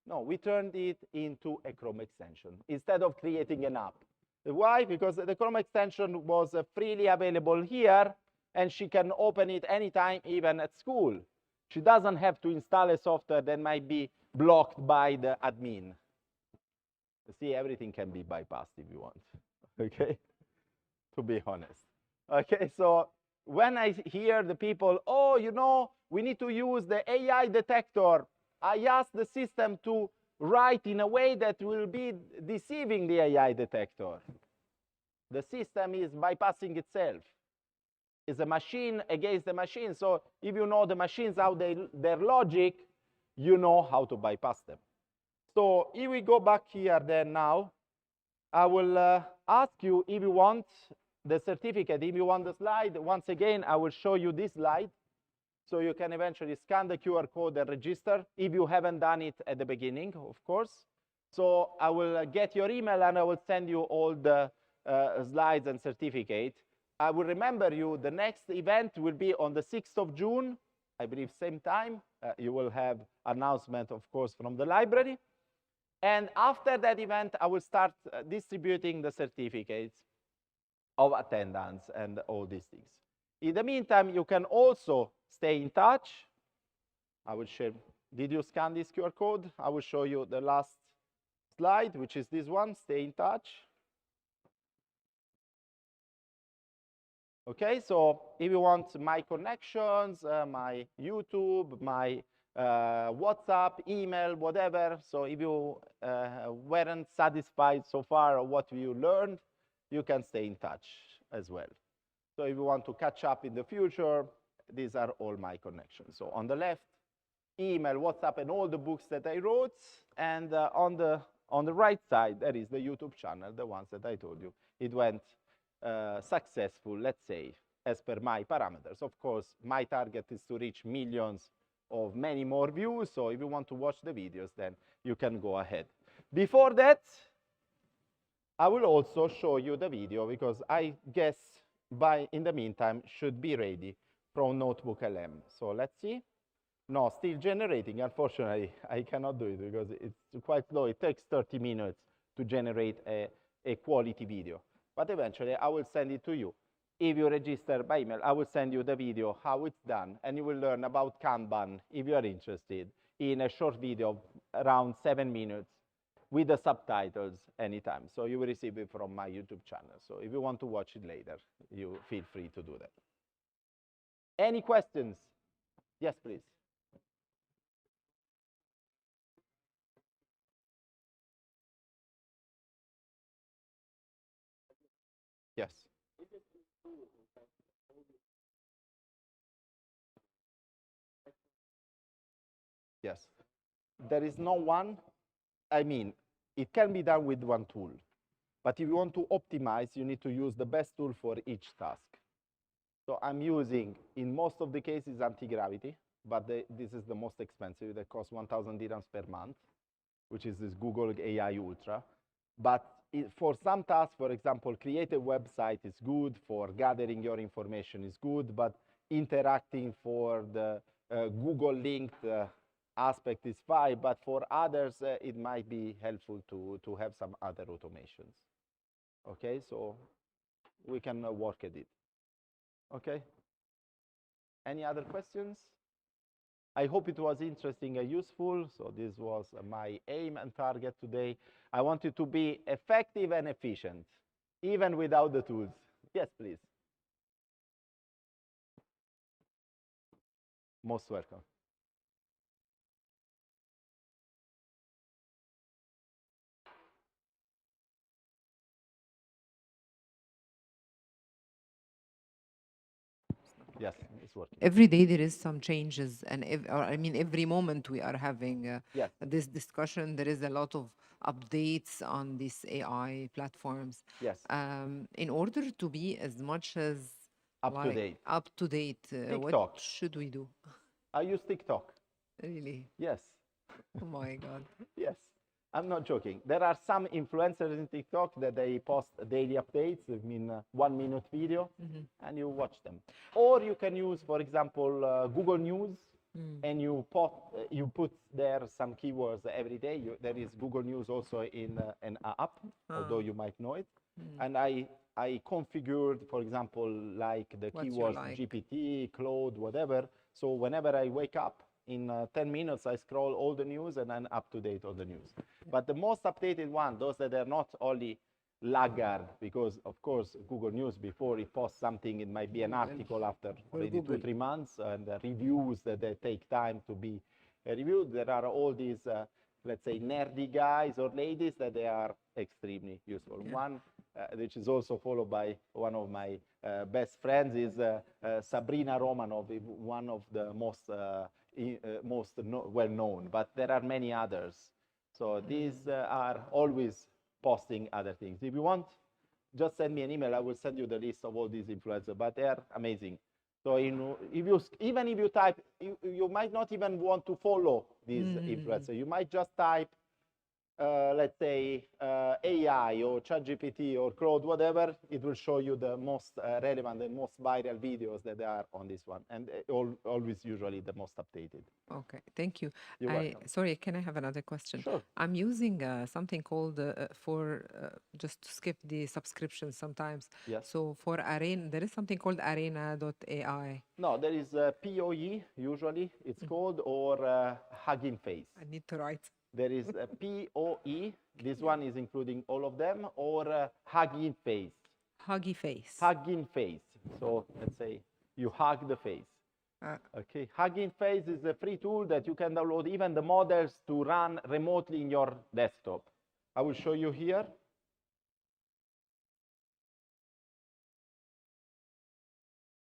No, we turned it into a Chrome extension instead of creating an app. Why? Because the Chrome extension was freely available here, and she can open it anytime, even at school. She doesn't have to install a software that might be blocked by the admin. You see, everything can be bypassed if you want, okay? To be honest. Okay, so when I hear the people, we need to use the AI detector, I ask the system to write in a way that will be deceiving the AI detector. The system is bypassing itself. It's a machine against the machine. So if you know the machines, their logic, you know how to bypass them. So if we go back here then now, I will ask you if you want the certificate, if you want the slide. Once again, I will show you this slide. So you can eventually scan the QR code and register if you haven't done it at the beginning, of course. So I will get your email and I will send you all the slides and certificate. I will remember you, the next event will be on the 6th of June, I believe same time. You will have announcement, of course, from the library. And after that event, I will start distributing the certificates of attendance and all these things. In the meantime, you can also stay in touch. I will share. Did you scan this QR code? I will show you the last slide, which is this one. Stay in touch. Okay, so if you want my connections, my YouTube, my WhatsApp, email, whatever. So if you weren't satisfied so far of what you learned, you can stay in touch as well. So if you want to catch up in the future, these are all my connections. So on the left, email, WhatsApp, and all the books that I wrote. And on the right side, there is the YouTube channel, the ones that I told you. It went successful, let's say. as per my parameters. Of course, my target is to reach millions of many more views. So if you want to watch the videos, then you can go ahead. Before that, I will also show you the video because I guess in the meantime should be ready from Notebook LM. So let's see. No, still generating. Unfortunately, I cannot do it because it's quite slow. It takes 30 minutes to generate a quality video. But eventually, I will send it to you. If you register by email, I will send you the video, how it's done, and you will learn about Kanban, if you are interested, in a short video of around 7 minutes with the subtitles anytime. So you will receive it from my YouTube channel. So if you want to watch it later, you feel free to do that. Any questions? Yes, please. Yes. Yes. There is no one, I mean, it can be done with one tool. But if you want to optimize, you need to use the best tool for each task. So I'm using, in most of the cases, anti-gravity, but this is the most expensive. That costs 1,000 dirhams per month, which is this Google AI Ultra. But for some tasks, for example, create a website is good, for gathering your information is good, but interacting for the Google linked aspect is fine, but for others, it might be helpful to have some other automations. Okay, so we can work at it. Okay. Any other questions? I hope it was interesting and useful. So this was my aim and target today. I want it to be effective and efficient, even without the tools. Yes, please. Most welcome. Yes, it's working. Every day there is some changes, and I mean every moment we are having Yes. this discussion. There is a lot of updates on these AI platforms. Yes. In order to be as much as Up to date. what TikTok. should we do? I use TikTok. Really? Yes. Oh my God. Yes. I'm not joking. There are some influencers in TikTok that they post daily updates, I mean 1 minute video, and you watch them. Or you can use, for example, Google News, and you put there some keywords every day. There is Google News also in an app, although you might know it. And I configured, for example, like the What you keywords like. GPT, Claude, whatever. So whenever I wake up, in 10 minutes, I scroll all the news and I'm up to date on the news. But the most updated one, those that are not only laggard, because of course Google News, before it posts something, it might be an article after already 2-3 months, and reviews that they take time to be reviewed. There are all these, let's say, nerdy guys or ladies that they are extremely useful. One, which is also followed by one of my best friends, is Sabrina Romanov, one of the most well-known, but there are many others. So these are always posting other things. If you want, just send me an email. I will send you the list of all these influencers, but they are amazing. So even if you type, you might not even want to follow these influencers. You might just type, let's say, AI or ChatGPT or Claude, whatever. It will show you the most relevant and most viral videos that are on this one, and always usually the most updated. Okay, thank you. You're welcome. Sorry, can I have another question? Sure. I'm using something called just to skip the subscription sometimes. Yes. So for Arena, there is something called arena.ai. No, there is POE, usually it's called, or Hugging Face. I need to write. There is a POE, this one is including all of them, or Hugging Face. Huggy face. Hugging Face. So let's say you hug the face. Okay, Hugging Face is a free tool that you can download even the models to run remotely in your desktop. I will show you here.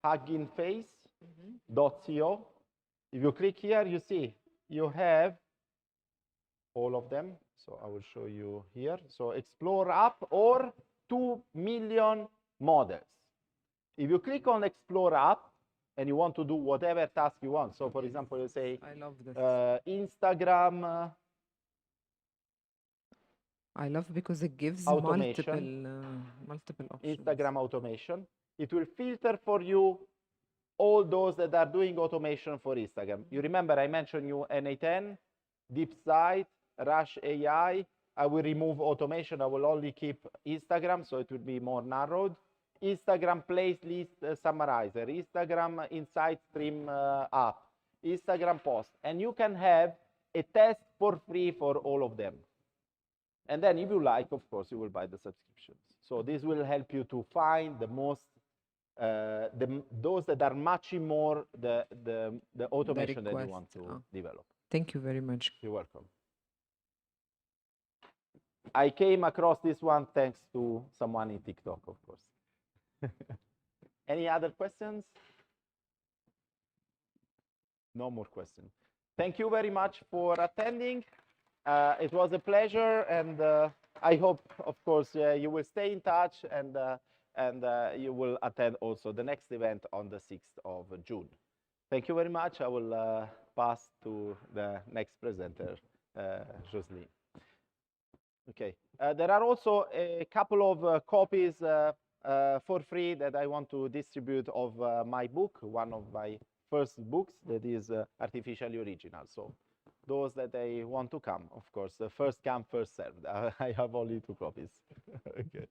huggingface.co. If you click here, you see you have all of them. So I will show you here. So explore app or 2 million models. If you click on Explore App and you want to do whatever task you want, so for example, you say I love this. Instagram I love because it gives automation. multiple options. Instagram automation. It will filter for you all those that are doing automation for Instagram. You remember I mentioned you NA10, DeepSight, Rush AI. I will remove automation. I will only keep Instagram, so it will be more narrowed. Instagram playlist summarizer, Instagram Insight Stream app, Instagram post. And you can have a test for free for all of them. And then if you like, of course, you will buy the subscriptions. So this will help you to find the most, those that are matching more the automation that you want to develop. Thank you very much. You're welcome. I came across this one thanks to someone in TikTok, of course. Any other questions? No more questions. Thank you very much for attending. It was a pleasure, and I hope, of course, you will stay in touch and you will attend also the next event on the 6th of June. Thank you very much. I will pass to the next presenter, Jocelyn. Okay. There are also a couple of copies for free that I want to distribute of my book, one of my first books that is artificially original. So those that they want to come, of course, first come, first served. I have only 2 copies. Okay.